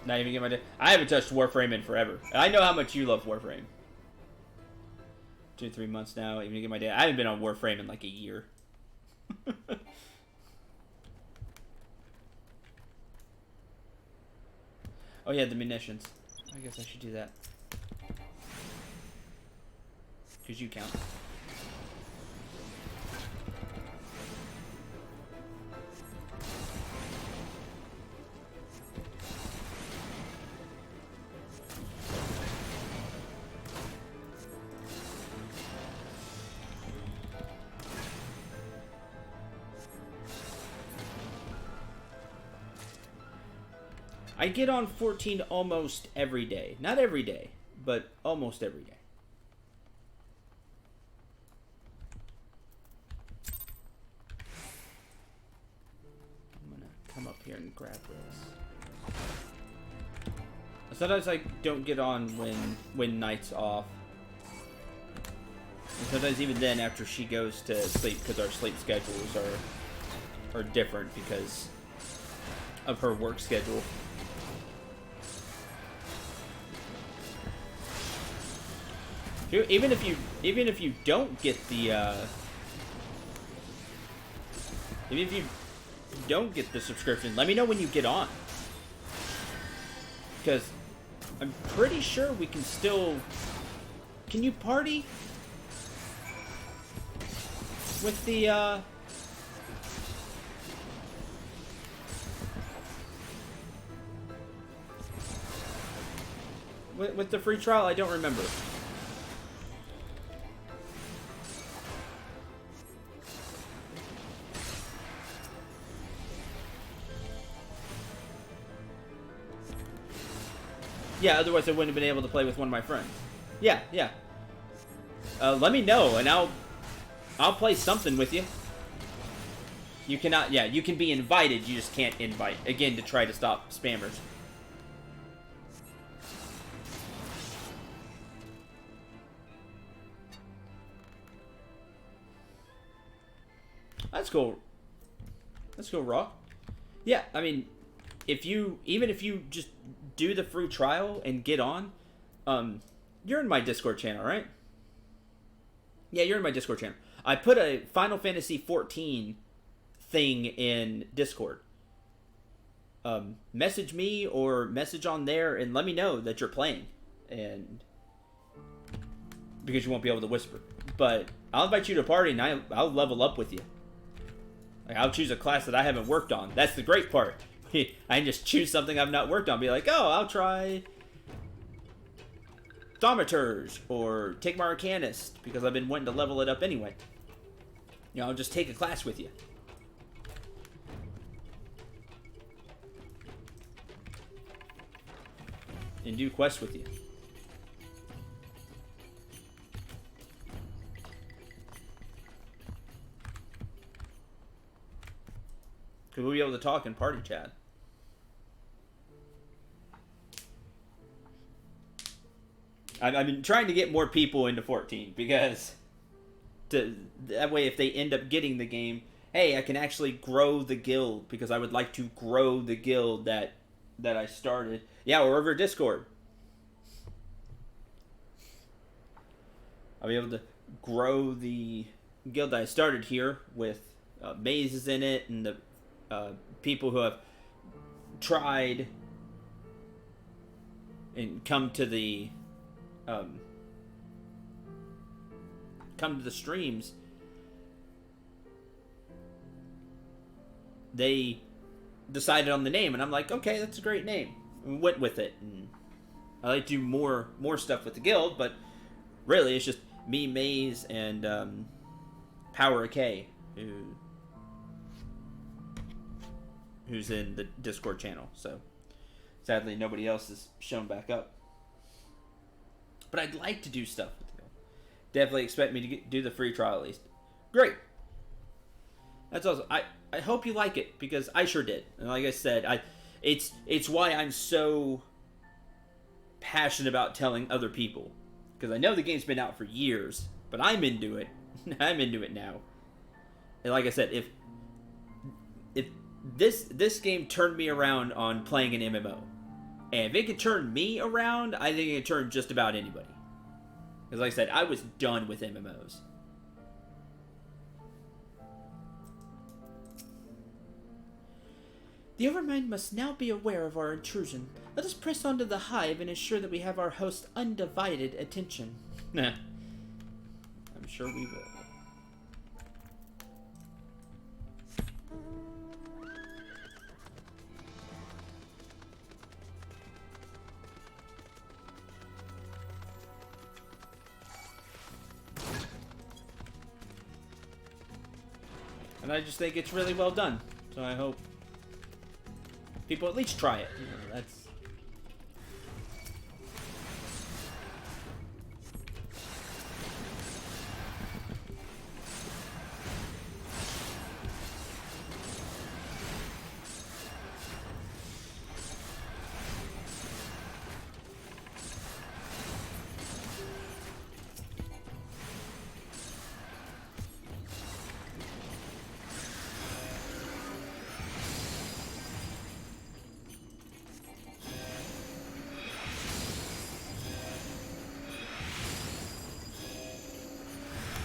Not even get my day. I haven't touched Warframe in forever. I know how much you love Warframe. 2-3 months now. Even get my day. I haven't been on Warframe in like a year. Oh yeah, the munitions. I guess I should do that. because you count. I get on 14 almost every day. Not every day, but almost every day. I'm gonna come up here and grab this. Sometimes I don't get on when night's off. And sometimes even then after she goes to sleep, because our sleep schedules are different because of her work schedule. Even if you don't get the even if you don't get the subscription, let me know when you get on, because I'm pretty sure we can still. Can you party with the with the free trial? I don't remember. Yeah, otherwise I wouldn't have been able to play with one of my friends. Yeah. Let me know, and I'll play something with you. You cannot, yeah, you can be invited, you just can't invite. Again, to try to stop spammers. That's cool. That's cool, Raw. Yeah, I mean, even if you just do the free trial and get on, you're in my Discord channel, right? Yeah, you're in my Discord channel. I put a Final Fantasy 14 thing in Discord. Message me or message on there and let me know that you're playing, and because you won't be able to whisper. But I'll invite you to a party and I'll level up with you. Like, I'll choose a class that I haven't worked on. That's the great part. I can just choose something I've not worked on. Be like, oh, I'll try Thaumaturge or take my Arcanist because I've been wanting to level it up anyway. You know, I'll just take a class with you. And do quests with you. Because we'll be able to talk in party chat. I've been trying to get more people into 14 because that way if they end up getting the game, hey, I can actually grow the guild, because I would like to grow the guild that I started. Yeah, we're over Discord. I'll be able to grow the guild that I started here with mazes in it, and the people who have tried and come to the streams. They decided on the name, and I'm like, okay, that's a great name. And went with it, and I like to do more stuff with the guild, but really it's just me, Maze, and Power K, who's in the Discord channel. So sadly nobody else has shown back up, but I'd like to do stuff with the guild. Definitely expect me to do the free trial at least. Great. That's awesome. I hope you like it, because I sure did. And like I said, it's why I'm so passionate about telling other people, because I know the game's been out for years, but I'm into it. I'm into it now. And like I said, if this game turned me around on playing an MMO, and if it could turn me around, I think it could turn just about anybody. Because like I said, I was done with MMOs. The Overmind must now be aware of our intrusion. Let us press on to the hive and ensure that we have our host's undivided attention. Nah. sure we will. And I just think it's really well done. So I hope people at least try it. You know, that's...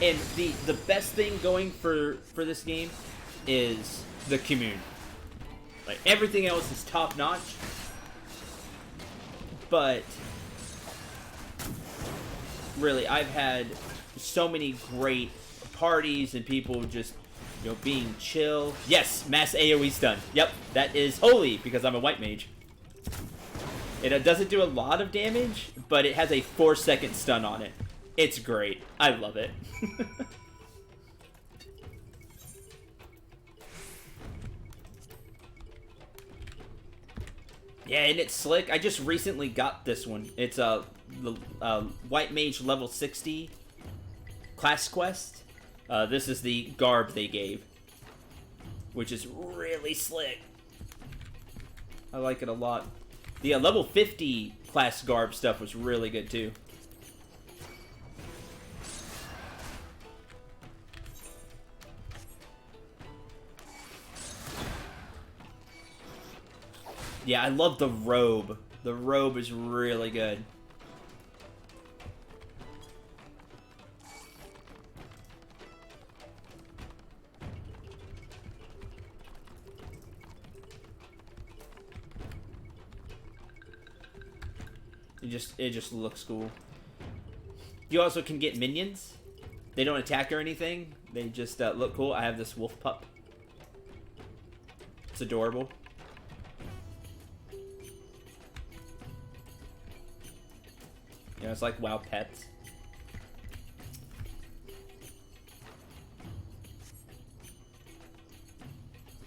And the best thing going for this game is the community. Like, everything else is top notch, but really, I've had so many great parties and people just, you know, being chill. Yes, mass AoE stun. Yep, that is holy because I'm a white mage. It doesn't do a lot of damage, but it has a 4-second stun on it. It's great. I love it. Yeah, and it's slick. I just recently got this one. It's a White Mage level 60 class quest. This is the garb they gave, which is really slick. I like it a lot. The level 50 class garb stuff was really good too. Yeah, I love the robe. The robe is really good. It just looks cool. You also can get minions. They don't attack or anything. They just look cool. I have this wolf pup. It's adorable. You know, it's like WoW pets.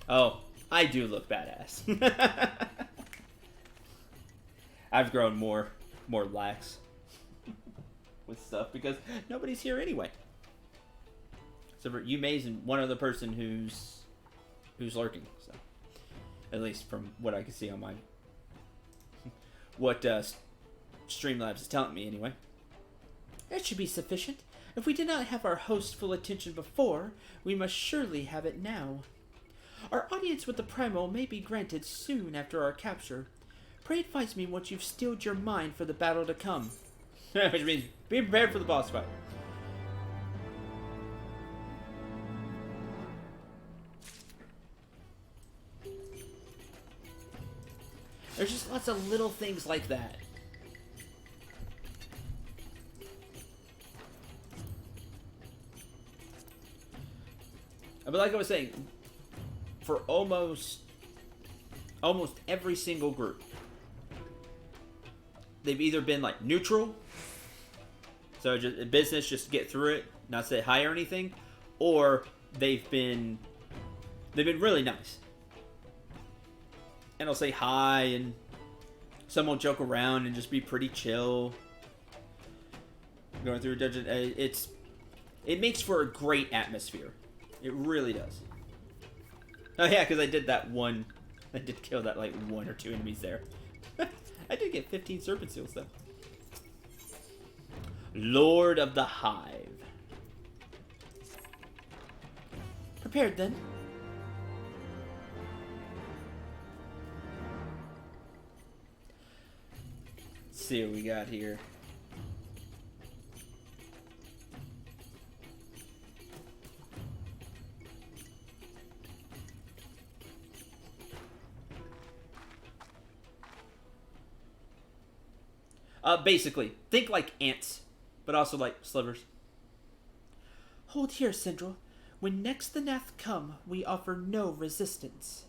Oh, I do look badass. I've grown more lax with stuff because nobody's here anyway. So for you, Maze, and one other person who's lurking. So at least from what I can see on my what Streamlabs is telling me anyway. That should be sufficient. If we did not have our host full attention before, we must surely have it now. Our audience with the Primal may be granted soon after our capture. Pray advise me once you've steeled your mind for the battle to come. Which means be prepared for the boss fight. There's just lots of little things like that. But like I was saying, for almost every single group, they've either been like neutral, so just business, just get through it, not say hi or anything, or they've been really nice, and they'll say hi, and some will joke around and just be pretty chill. Going through a dungeon, it makes for a great atmosphere. It really does. Oh yeah, because I did that one. I did kill that like 1 or 2 enemies there. I did get 15 serpent seals though. Lord of the Hive. Prepared then. Let's see what we got here. Basically, think like ants, but also like slivers. Hold here, Sindral. When next the Nath come, we offer no resistance.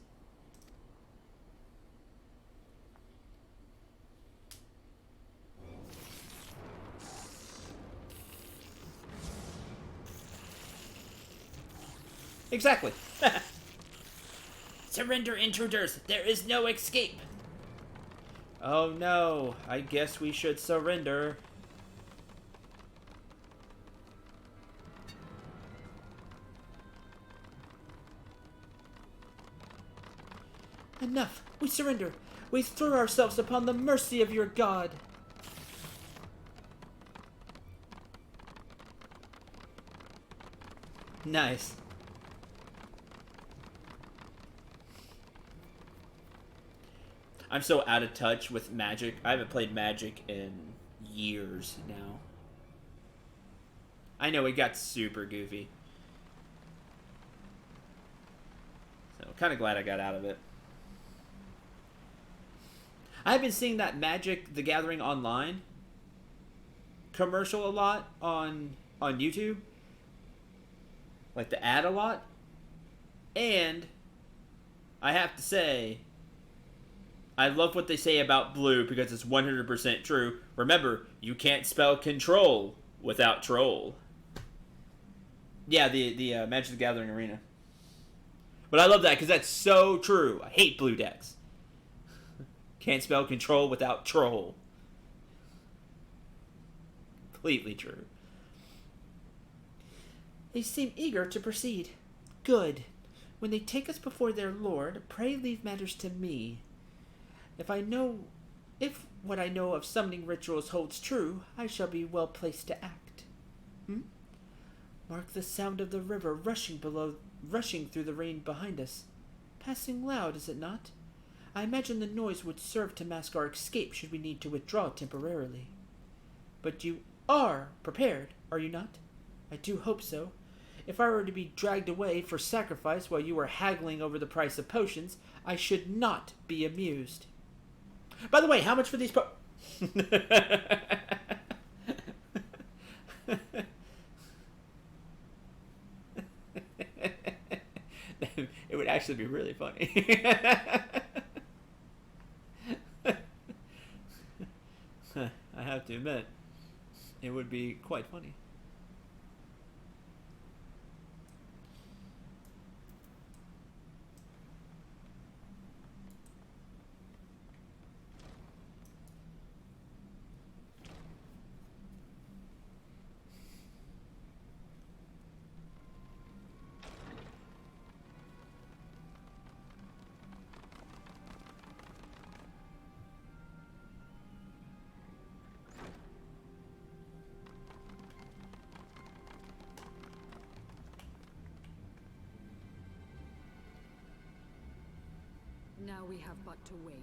Exactly. Surrender, intruders! There is no escape! Oh no, I guess we should surrender. Enough! We surrender! We throw ourselves upon the mercy of your god! Nice. I'm so out of touch with Magic. I haven't played Magic in years now. I know it got super goofy. So, kind of glad I got out of it. I've been seeing that Magic the Gathering Online commercial a lot on YouTube. Like the ad a lot. And I have to say, I love what they say about blue because it's 100% true. Remember, you can't spell control without troll. Yeah, the Magic the Gathering arena. But I love that because that's so true. I hate blue decks. Can't spell control without troll. Completely true. They seem eager to proceed. Good. When they take us before their lord, pray leave matters to me. If what I know of summoning rituals holds true, I shall be well placed to act. Mark the sound of the river rushing through the rain behind us. Passing loud, is it not? I imagine the noise would serve to mask our escape should we need to withdraw temporarily. But you are prepared, are you not? I do hope so. If I were to be dragged away for sacrifice while you were haggling over the price of potions, I should not be amused. By the way, how much for these It would actually be really funny. I have to admit, it would be quite funny. Now we have but to wait.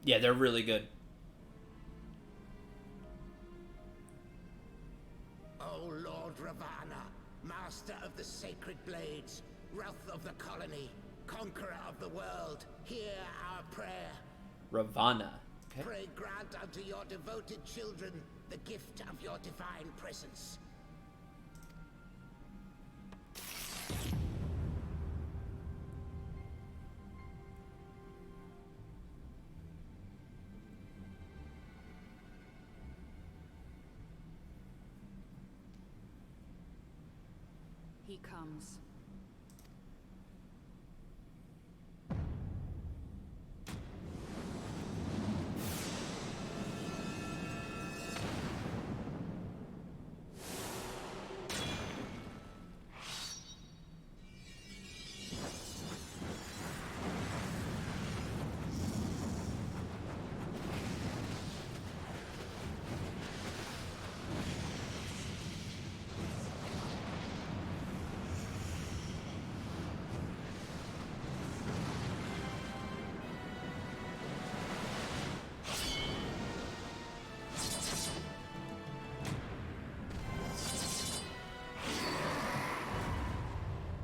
Yeah, they're really good. O Lord Ravana, master of the sacred blades, wrath of the colony, conqueror of the world, hear our prayer. Ravana. Okay. Pray grant unto your devoted children the gift of your divine presence. He comes.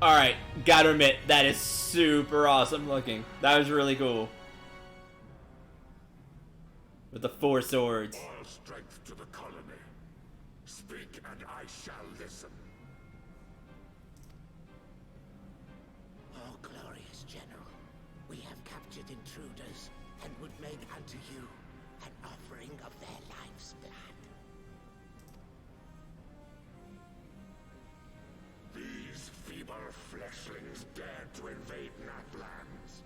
Alright, gotta admit, that is super awesome looking. That was really cool. With the 4 swords. All strength to the colony. Speak and I shall listen. Oh, glorious general, we have captured intruders and would make unto you an offering of their life's blood. These feeble fleshlings dared to invade Natlands.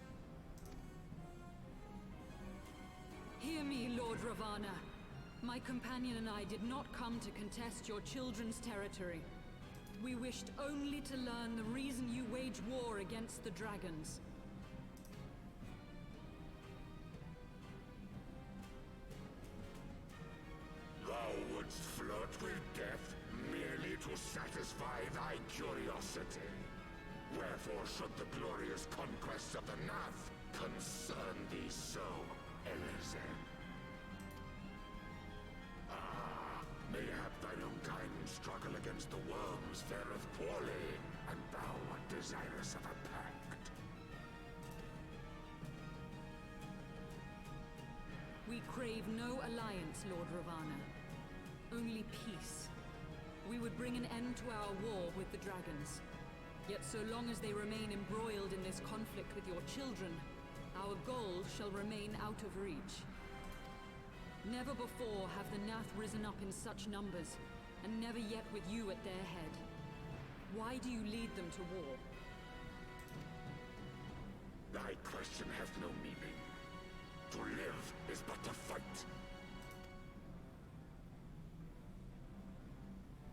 Hear me, Lord Ravana. My companion and I did not come to contest your children's territory. We wished only to learn the reason you wage war against the dragons. Thou wouldst flirt with death merely to satisfy thy curiosity. Wherefore should the glorious conquests of the Nath concern thee so, Eliezer? Mayhap thine own kind struggle against the worms fareth poorly, and thou art desirous of a pact. We crave no alliance, Lord Ravana. Only peace. We would bring an end to our war with the dragons. Yet so long as they remain embroiled in this conflict with your children, our goal shall remain out of reach. Never before have the Nath risen up in such numbers, and never yet with you at their head. Why do you lead them to war? Thy question hath no meaning. To live is but to fight.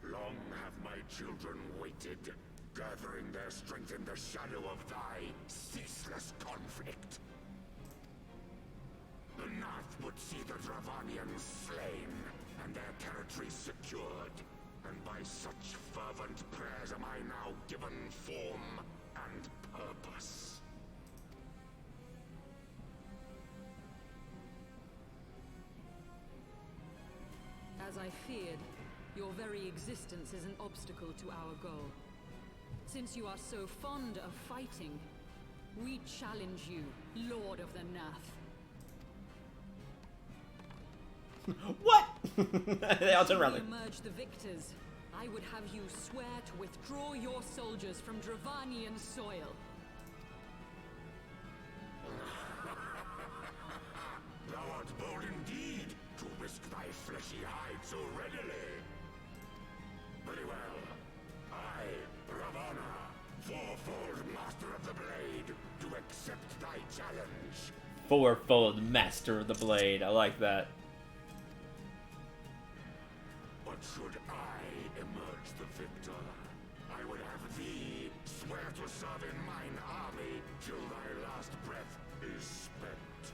Long have my children waited, gathering their strength in the shadow of thy ceaseless conflict. The Nath would see the Dravanians slain, and their territories secured. And by such fervent prayers am I now given form and purpose. As I feared, your very existence is an obstacle to our goal. Since you are so fond of fighting, we challenge you, Lord of the Nath. What? They all turn around. We emerge the victors. I would have you swear to withdraw your soldiers from Dravanian soil. Thou art bold indeed to risk thy fleshy hide so readily. Very well. I, Ravana, fourfold master of the blade, do accept thy challenge. Fourfold master of the blade. I like that. But should I emerge the victor, I would have thee swear to serve in mine army till thy last breath is spent.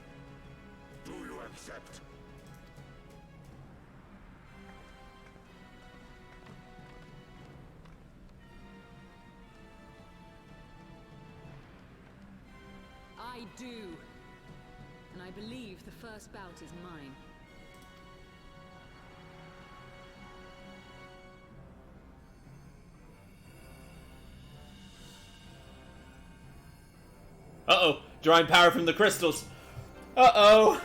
Do you accept? I do. And I believe the first bout is mine. Uh-oh. Drawing power from the crystals. Uh-oh.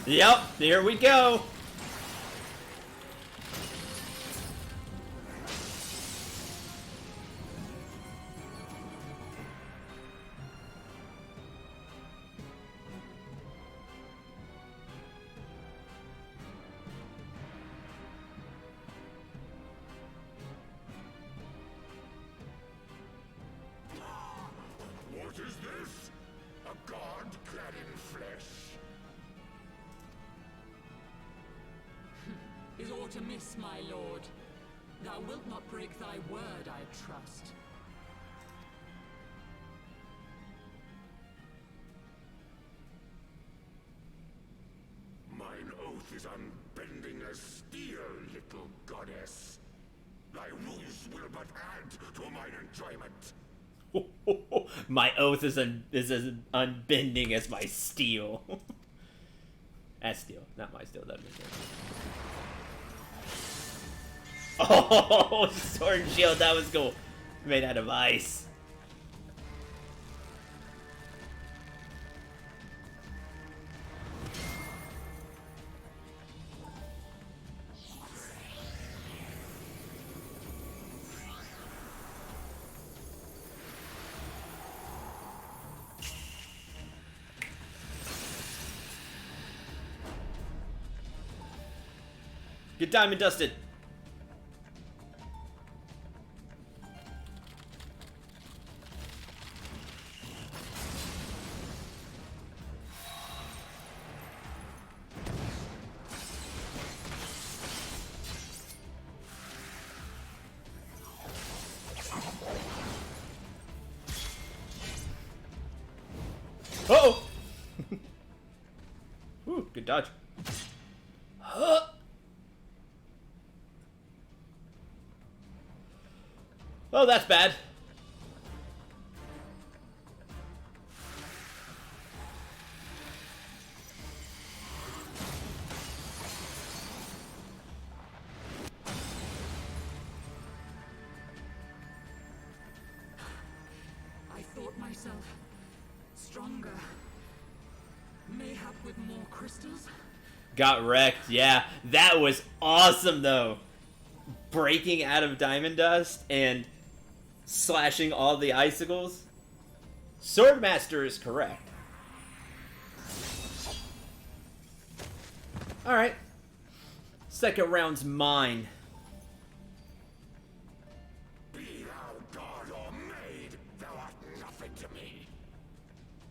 Yep, here we go. What is this? A god clad in flesh? Is aught amiss, my lord? Thou wilt not break thy word, I trust. Mine oath is unbending as steel, little goddess. Thy ruse will but add to mine enjoyment. My oath is as unbending as my steel. As steel, not my steel. That makes sense. Oh, sword and shield. That was cool. Made out of ice. Get diamond dusted. Uh-oh! Ooh, good dodge. Huh. Oh, that's bad. I thought myself stronger. Mayhap with more crystals? Got wrecked, yeah. That was awesome, though. Breaking out of diamond dust and slashing all the icicles. Swordmaster is correct. Alright. Second round's mine. Be thou god or maid, thou art nothing to me.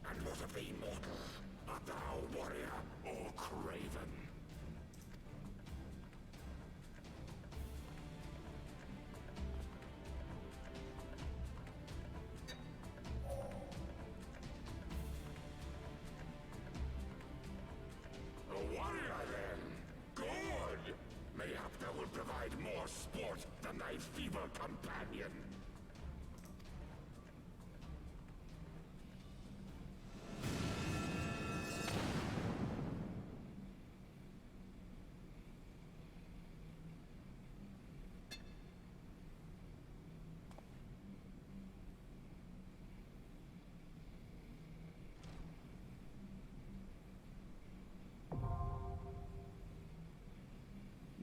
And what of thee, mortal? Art thou warrior or craven? A warrior, then? Good! Mayhap thou will provide more sport than thy feeble companion.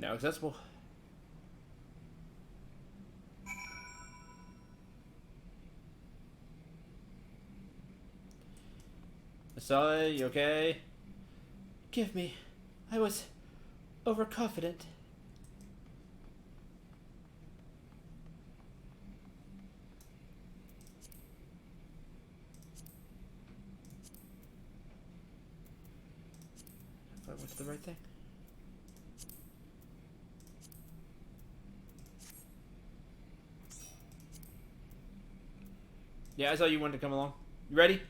Now accessible. Asali, you okay? Give me. I was overconfident. If I went to the right thing. Yeah, I saw you wanted to come along. You ready?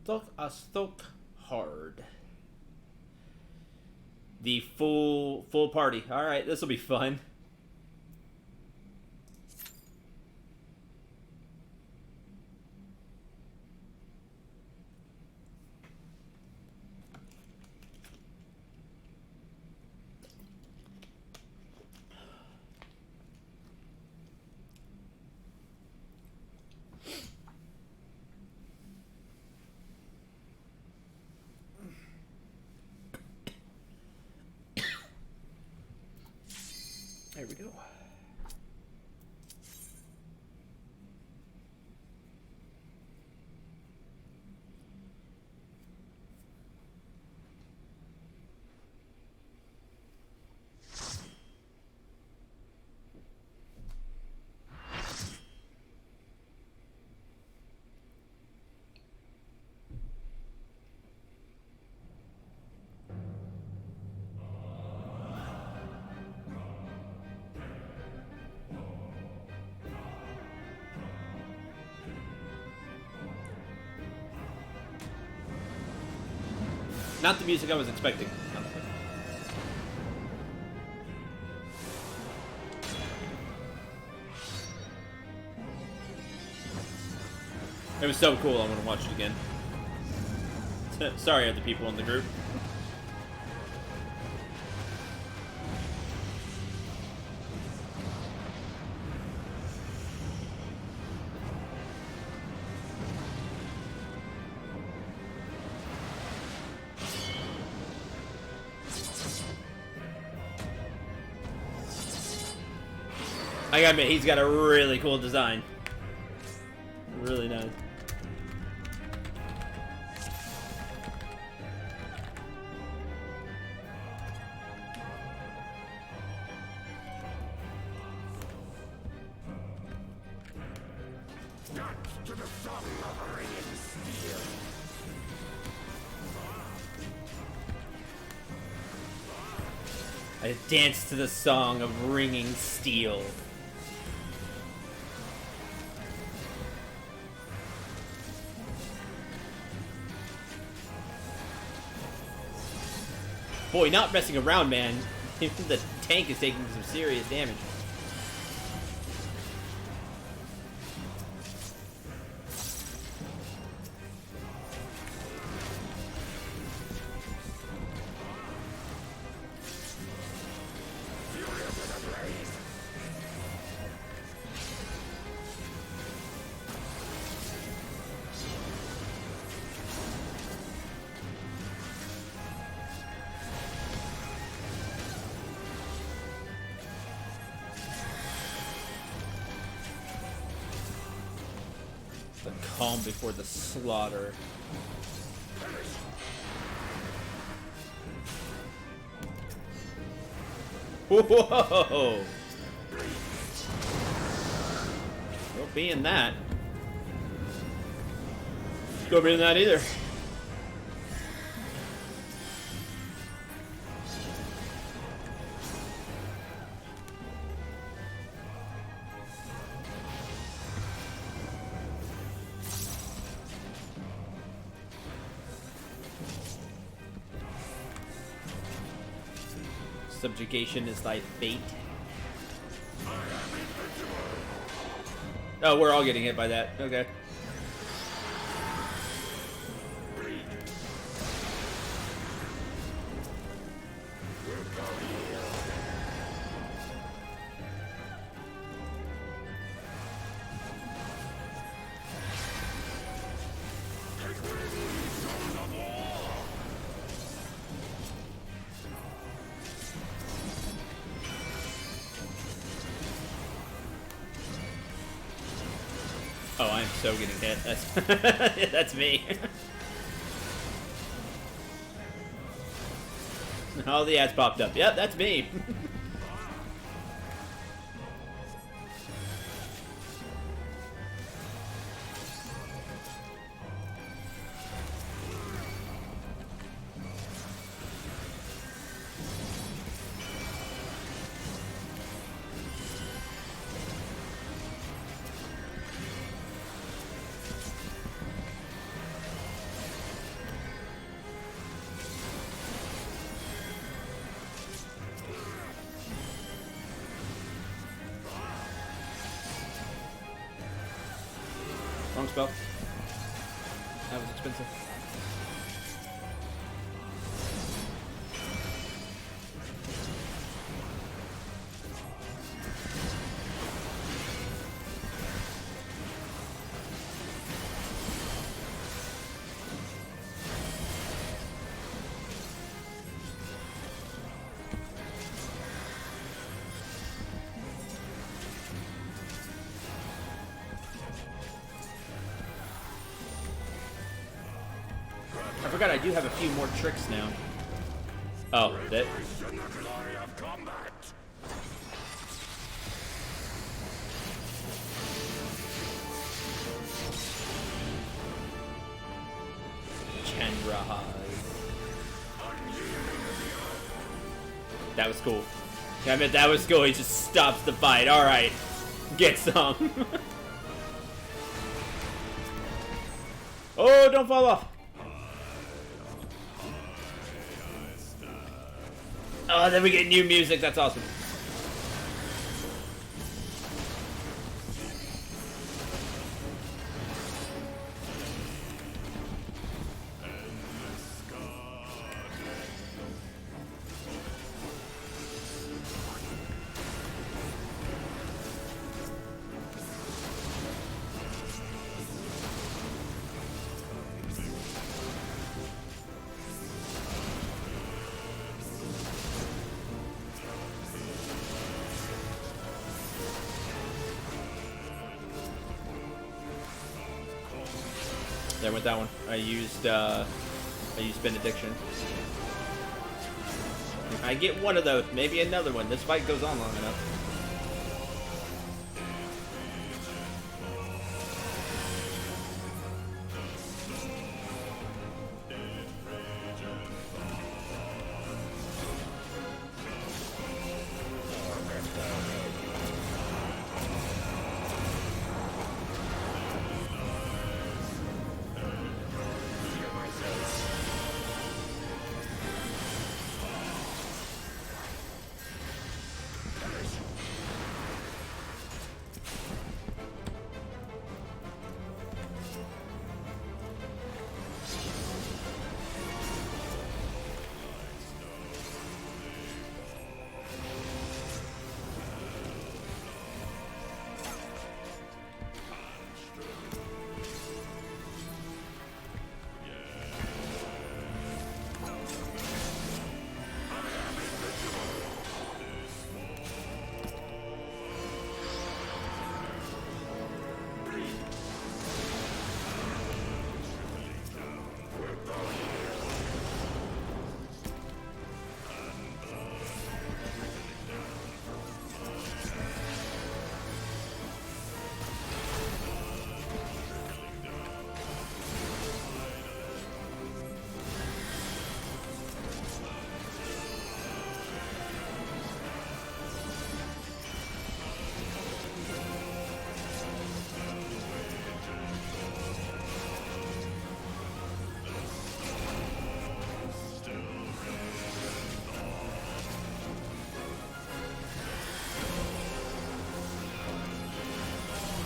Thok hard. The full party. All right, this will be fun. Not the music I was expecting. Honestly. It was so cool, I want to watch it again. Sorry, other people in the group. I gotta admit, he's got a really cool design. Really nice. To the song of ringing steel. I dance to the song of ringing steel. Boy, not messing around, man. The tank is taking some serious damage. The calm before the slaughter. Whoa! Don't be in that. Don't be in that either. Subjugation is thy fate. Oh, we're all getting hit by that. Okay. Oh, I'm so getting hit. That's that's me. All the ads popped up. Yep, that's me. Wrong spell. That was expensive. I forgot I do have a few more tricks now. Oh, that. Chandrahas. That was cool. I mean, that was cool. He just stops the fight. Alright. Get some. Oh, don't fall off. Oh, then we get new music. That's awesome. There went that one. I used Benediction. If I get one of those, maybe another one. This fight goes on long enough.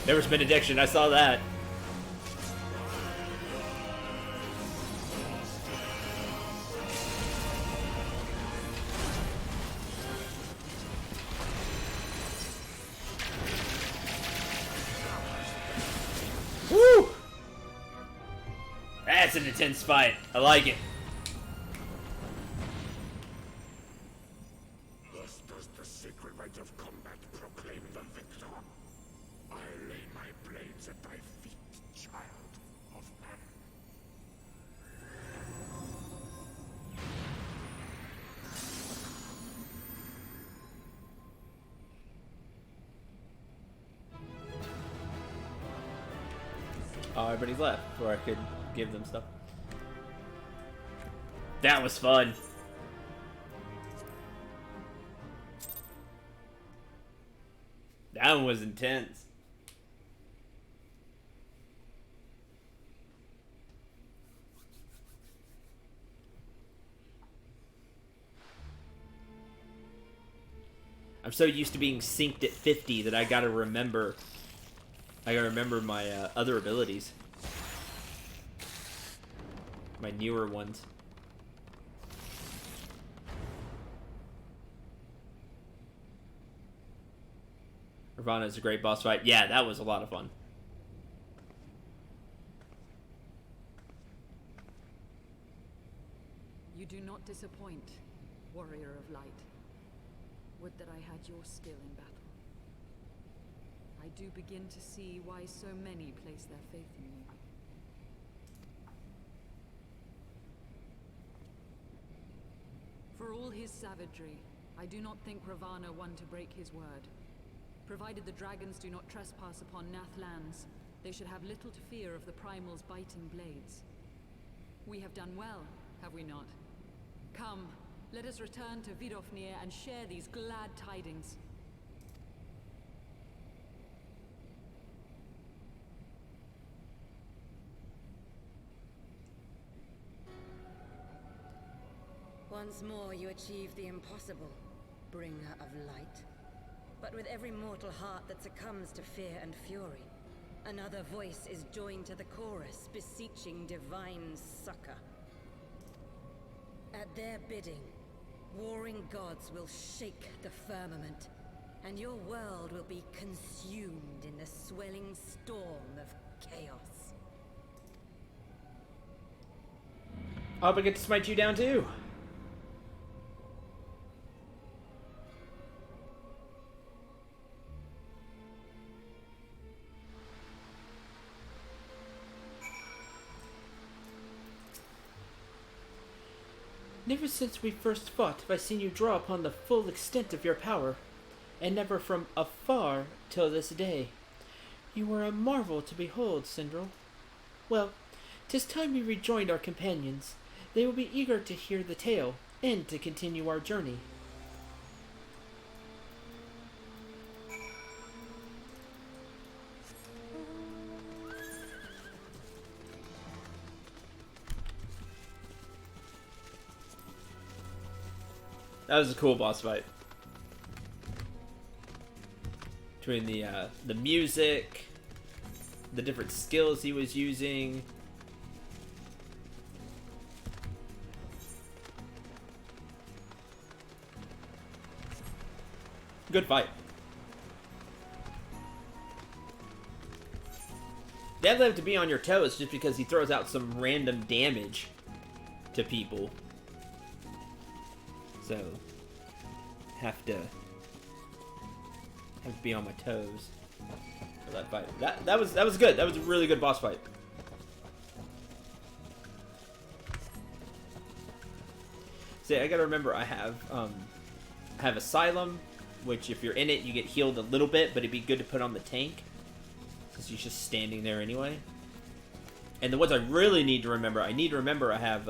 There was Benediction. I saw that. Woo! That's an intense fight. I like it. Thus does the sacred rite of combat proclaim the victor. I lay my blades at thy feet, child of man. Oh, everybody's left before I could give them stuff. That was fun. That one was intense. I'm so used to being synced at 50 that I gotta remember my other abilities. My newer ones. Ravana is a great boss fight. Yeah, that was a lot of fun. You do not disappoint, warrior of light. Would that I had your skill in battle. I do begin to see why so many place their faith in you. For all his savagery, I do not think Ravana one to break his word. Provided the dragons do not trespass upon Nath lands, they should have little to fear of the Primal's biting blades. We have done well, have we not? Come, let us return to Vidofnir and share these glad tidings. Why Once more you achieve the impossible, bringer of light. But with every mortal heart that succumbs to fear and fury, another voice is joined to the chorus, beseeching divine succor. At their bidding, warring gods will shake the firmament, and your world will be consumed in the swelling storm of chaos. I hope I get to smite you down too. Never since we first fought have I seen you draw upon the full extent of your power, and never from afar till this day. You were a marvel to behold, Sindral. Well, 'tis time we rejoined our companions. They will be eager to hear the tale, and to continue our journey. That was a cool boss fight. Between the music, the different skills he was using. Good fight. Definitely have to be on your toes just because he throws out some random damage to people. So, have to be on my toes for that fight. That was good. That was a really good boss fight. See, I gotta remember I have Asylum, which if you're in it you get healed a little bit, but it'd be good to put on the tank because he's just standing there anyway. And the ones I really need to remember, I have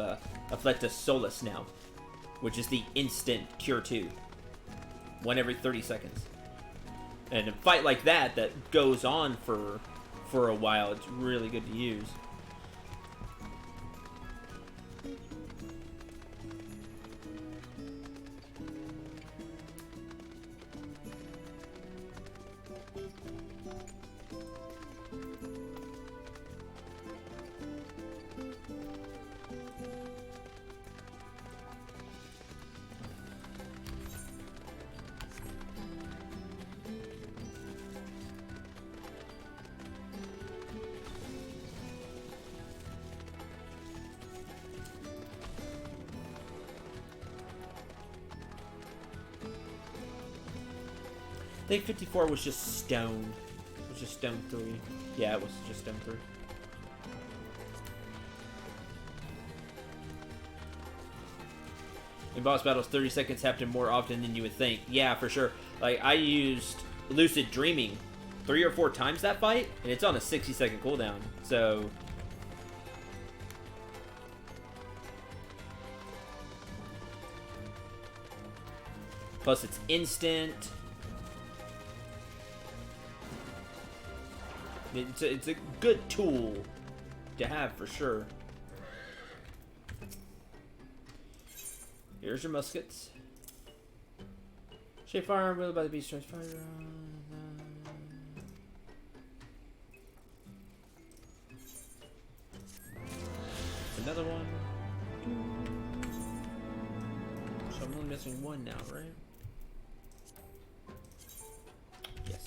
Afflictus Solus now, which is the instant cure 2. One every 30 seconds. And a fight like that goes on for a while, it's really good to use. I think 54 was just stone. It was just stone 3. Yeah, it was just stone 3. In boss battles, 30 seconds happen more often than you would think. Yeah, for sure. Like, I used Lucid Dreaming 3 or 4 times that fight, and it's on a 60-second cooldown. So... plus it's instant. It's a good tool to have for sure. Here's your muskets. Shape firearm wielded by the beast strikes fire. Another one. So I'm only missing one now, right? Yes.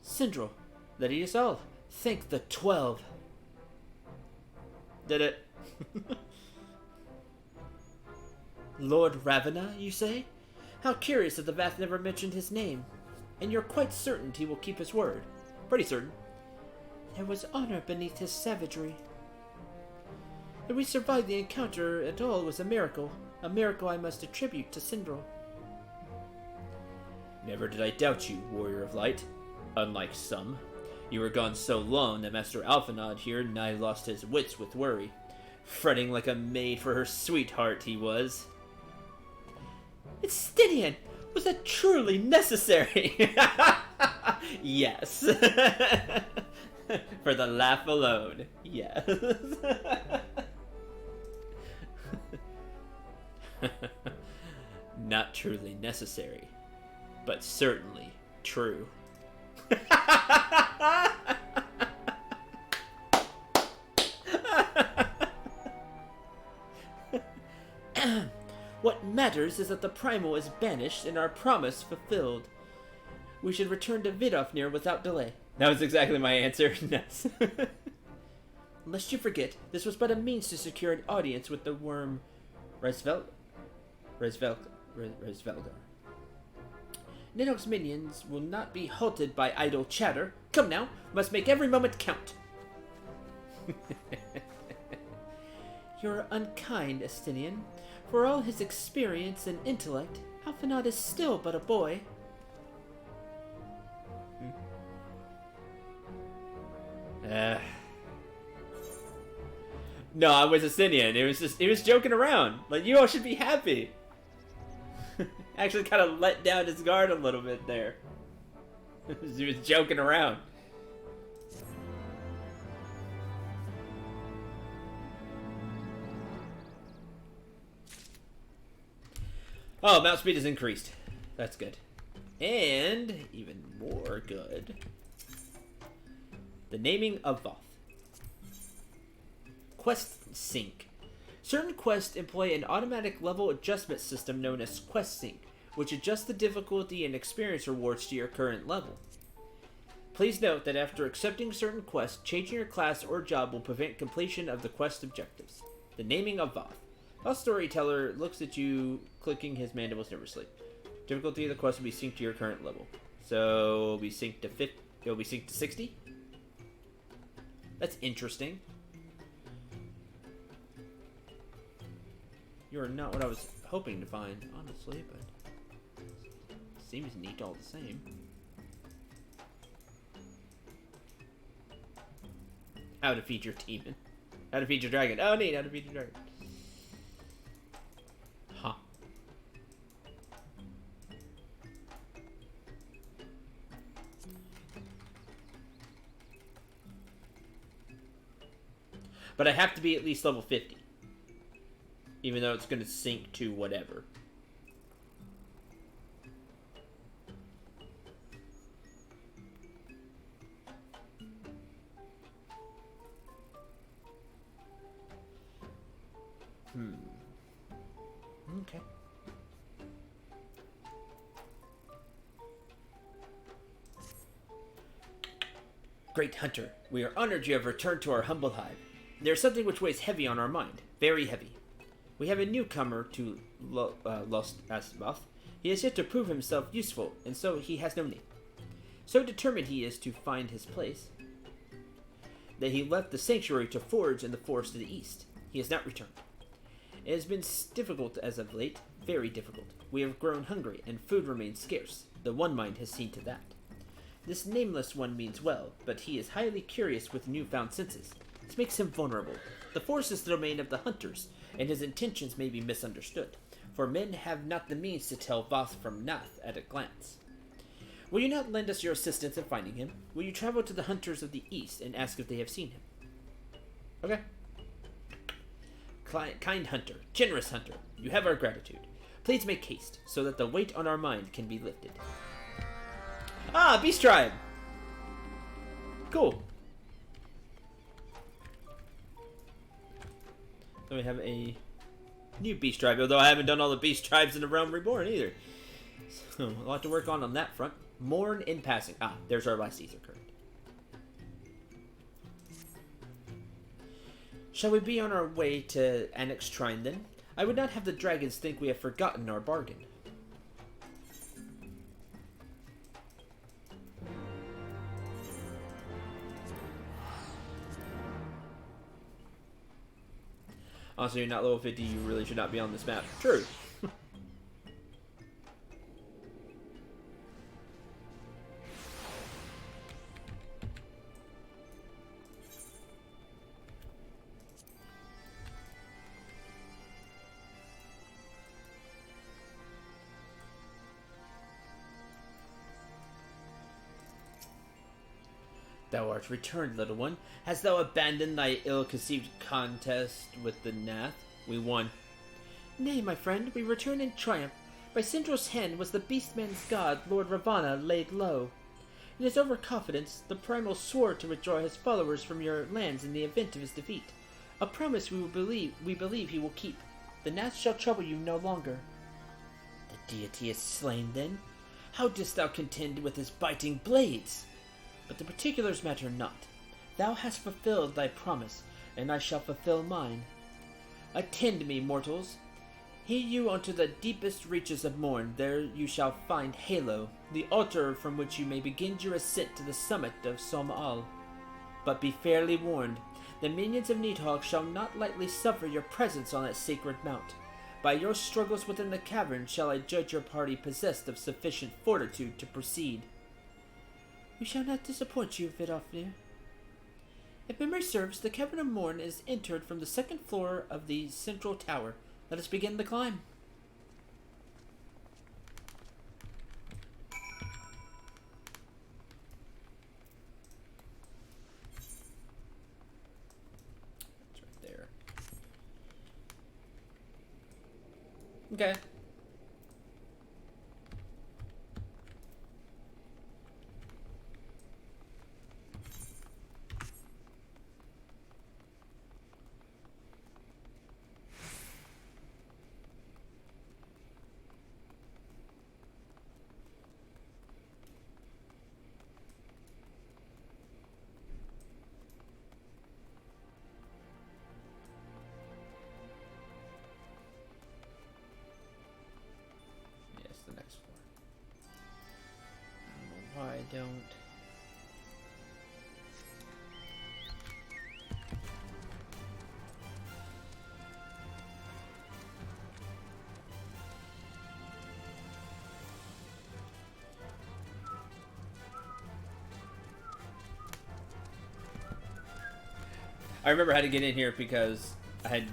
Sindral, that is all. Thank the 12. Did it. Lord Ravana, you say? How curious that the Vath never mentioned his name. And you're quite certain he will keep his word? Pretty certain. There was honor beneath his savagery. That we survived the encounter at all was a miracle I must attribute to Sindral. Never did I doubt you, Warrior of Light. Unlike some, you were gone so long that Master Alphanod here nigh lost his wits with worry. Fretting like a maid for her sweetheart, he was. It's Stydian! Was that truly necessary? Yes. For the laugh alone. Yes. Not truly necessary, but certainly true. What matters is that the primal is banished and our promise fulfilled. We should return to Vidofnir without delay. That was exactly my answer. Yes. Lest you forget, this was but a means to secure an audience with the worm Resvelgar. Nidhogg's minions will not be halted by idle chatter. Come now, must make every moment count. You're unkind, Estinian. For all his experience and intellect, Alphinaud is still but a boy. No, I was Estinian. It was joking around. Like, you all should be happy. Actually kind of let down his guard a little bit there. He was joking around. Oh, mount speed is increased. That's good. And, even more good, the naming of Voth. Quest Sync. Certain quests employ an automatic level adjustment system known as Quest Sync, which adjusts the difficulty and experience rewards to your current level. Please note that after accepting certain quests, changing your class or job will prevent completion of the quest objectives. The naming of Voth. A storyteller looks at you, clicking his mandibles nervously. Difficulty of the quest will be synced to your current level. So, it'll be synced to 50. It'll be synced to 60. That's interesting. You're not what I was hoping to find, honestly, but seems neat all the same. How to feed your demon. How to feed your dragon. Oh, neat. How to feed your dragon. Huh. But I have to be at least level 50. Even though it's going to sync to whatever. Okay. Great Hunter, we are honored you have returned to our humble hive. There is something which weighs heavy on our mind. Very heavy. We have a newcomer to Lost Asaboth. He has yet to prove himself useful, and so he has no name. So determined he is to find his place, that he left the sanctuary to forage in the forest to the east. He has not returned. It has been difficult as of late, very difficult. We have grown hungry, and food remains scarce. The One Mind has seen to that. This nameless one means well, but he is highly curious with newfound senses. This makes him vulnerable. The forest is the domain of the hunters, and his intentions may be misunderstood, for men have not the means to tell Voth from Nath at a glance. Will you not lend us your assistance in finding him? Will you travel to the hunters of the east and ask if they have seen him? Okay. Kind hunter, generous hunter, you have our gratitude. Please make haste, so that the weight on our mind can be lifted. Ah, Beast Tribe! Cool. So we have a new Beast Tribe, although I haven't done all the Beast Tribes in the Realm Reborn either. So, a lot to work on that front. Mourn in passing. Ah, there's our last Aether current. Shall we be on our way to Annex Shrine then? I would not have the dragons think we have forgotten our bargain. Honestly, you're not level 50, you really should not be on this map. True. Thou art returned, little one. Hast thou abandoned thy ill-conceived contest with the Nath? We won. Nay, my friend, we return in triumph. By Syndro's hand was the beastman's god, Lord Ravana, laid low. In his overconfidence, the Primal swore to withdraw his followers from your lands in the event of his defeat. A promise we believe he will keep. The Nath shall trouble you no longer. The deity is slain, then? How didst thou contend with his biting blades? But the particulars matter not. Thou hast fulfilled thy promise, and I shall fulfill mine. Attend me, mortals. Hear you unto the deepest reaches of morn. There you shall find Halo, the altar from which you may begin your ascent to the summit of Somal. But be fairly warned, the minions of Nidhogg shall not lightly suffer your presence on that sacred mount. By your struggles within the cavern shall I judge your party possessed of sufficient fortitude to proceed. We shall not disappoint you, Vidofnir. If memory serves, the Cavern of Morn is entered from the second floor of the central tower. Let us begin the climb. It's right there. Okay. The next floor. I don't know why I don't. I remember how to get in here because I had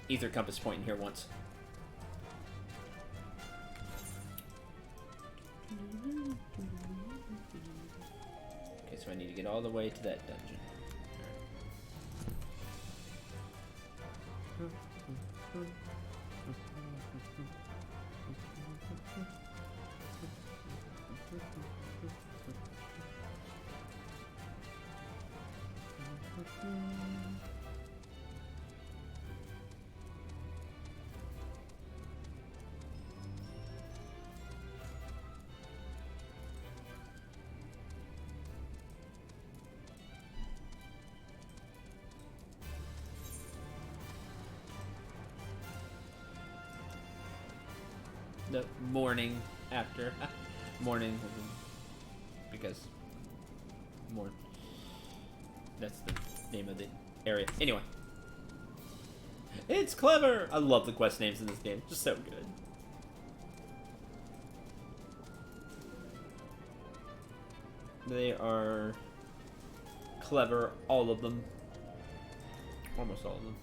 ether compass point in here once. So I need to get all the way to that dungeon. The morning after. Morning. Because. Morn. That's the name of the area. Anyway. It's clever! I love the quest names in this game. Just so good. They are clever, all of them. Almost all of them.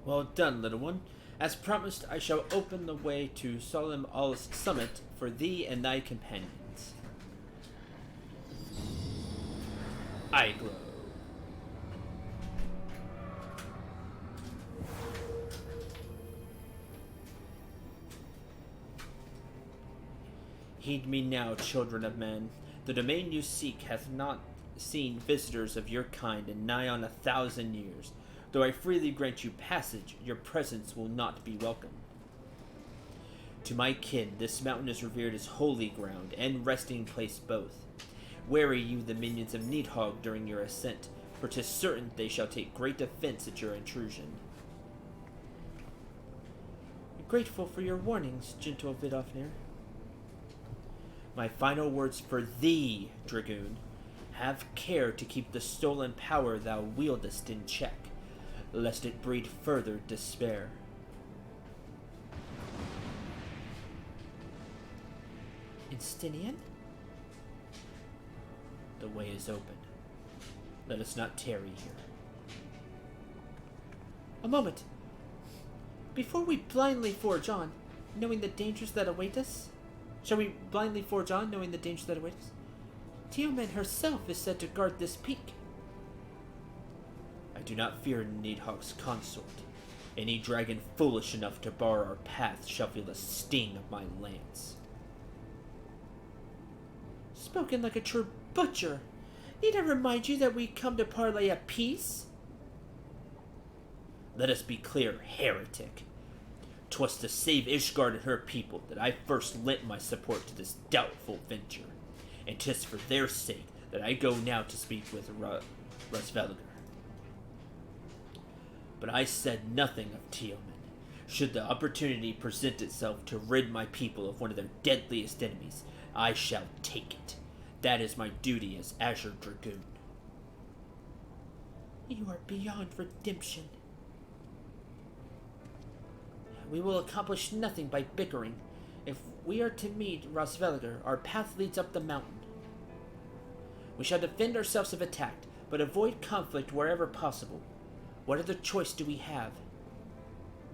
Well done, little one. As promised, I shall open the way to Solemn All's summit for thee and thy companions. I glow. Heed me now, children of men. The domain you seek hath not seen visitors of your kind in nigh on 1,000 years. Though I freely grant you passage, your presence will not be welcome. To my kin, this mountain is revered as holy ground and resting place both. Wary you the minions of Nidhogg during your ascent, for 'tis certain they shall take great offense at your intrusion. Grateful for your warnings, gentle Vidofnir. My final words for thee, Dragoon. Have care to keep the stolen power thou wieldest in check, lest it breed further despair. Instinian? The way is open. Let us not tarry here. A moment. Before we blindly forge on, knowing the dangers that await us? Shall we blindly forge on, knowing the dangers that await us? Teoman herself is said to guard this peak. I do not fear Needhawk's consort. Any dragon foolish enough to bar our path shall feel the sting of my lance. Spoken like a true butcher. Need I remind you that we come to parley a peace? Let us be clear, heretic. 'Twas to save Ishgard and her people that I first lent my support to this doubtful venture, and 'tis for their sake that I go now to speak with Rasvelgar. But I said nothing of Teoman. Should the opportunity present itself to rid my people of one of their deadliest enemies, I shall take it. That is my duty as Azure Dragoon. You are beyond redemption. We will accomplish nothing by bickering. If we are to meet Rasvelgar, our path leads up the mountain. We shall defend ourselves if attacked, but avoid conflict wherever possible. What other choice do we have?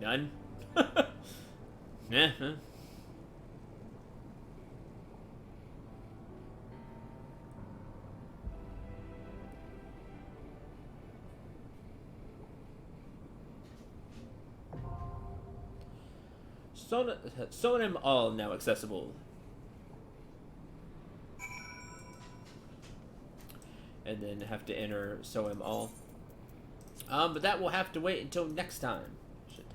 None? Sonem all now accessible. And then have to enter Soem all. But that will have to wait until next time. Shit.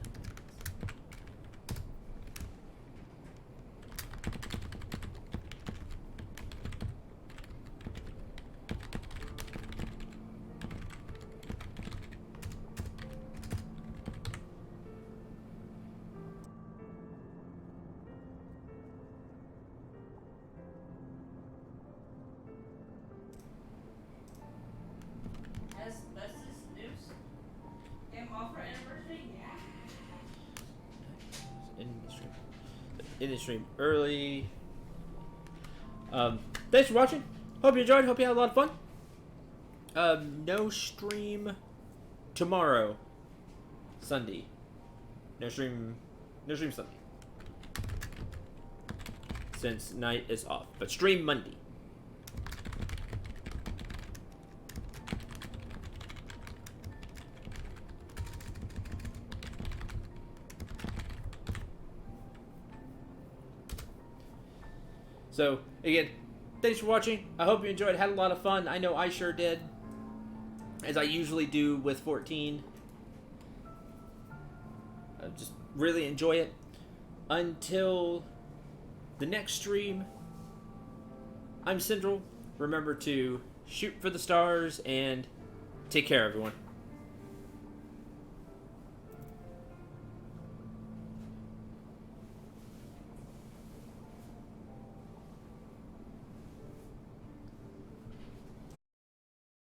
In the stream early. Thanks for watching. Hope you enjoyed. Hope you had a lot of fun. No stream tomorrow. Sunday. No stream Sunday. Since night is off. But stream Monday. So, again, thanks for watching. I hope you enjoyed. Had a lot of fun. I know I sure did. As I usually do with 14. Just really enjoy it. Until the next stream, I'm Central. Remember to shoot for the stars and take care, everyone.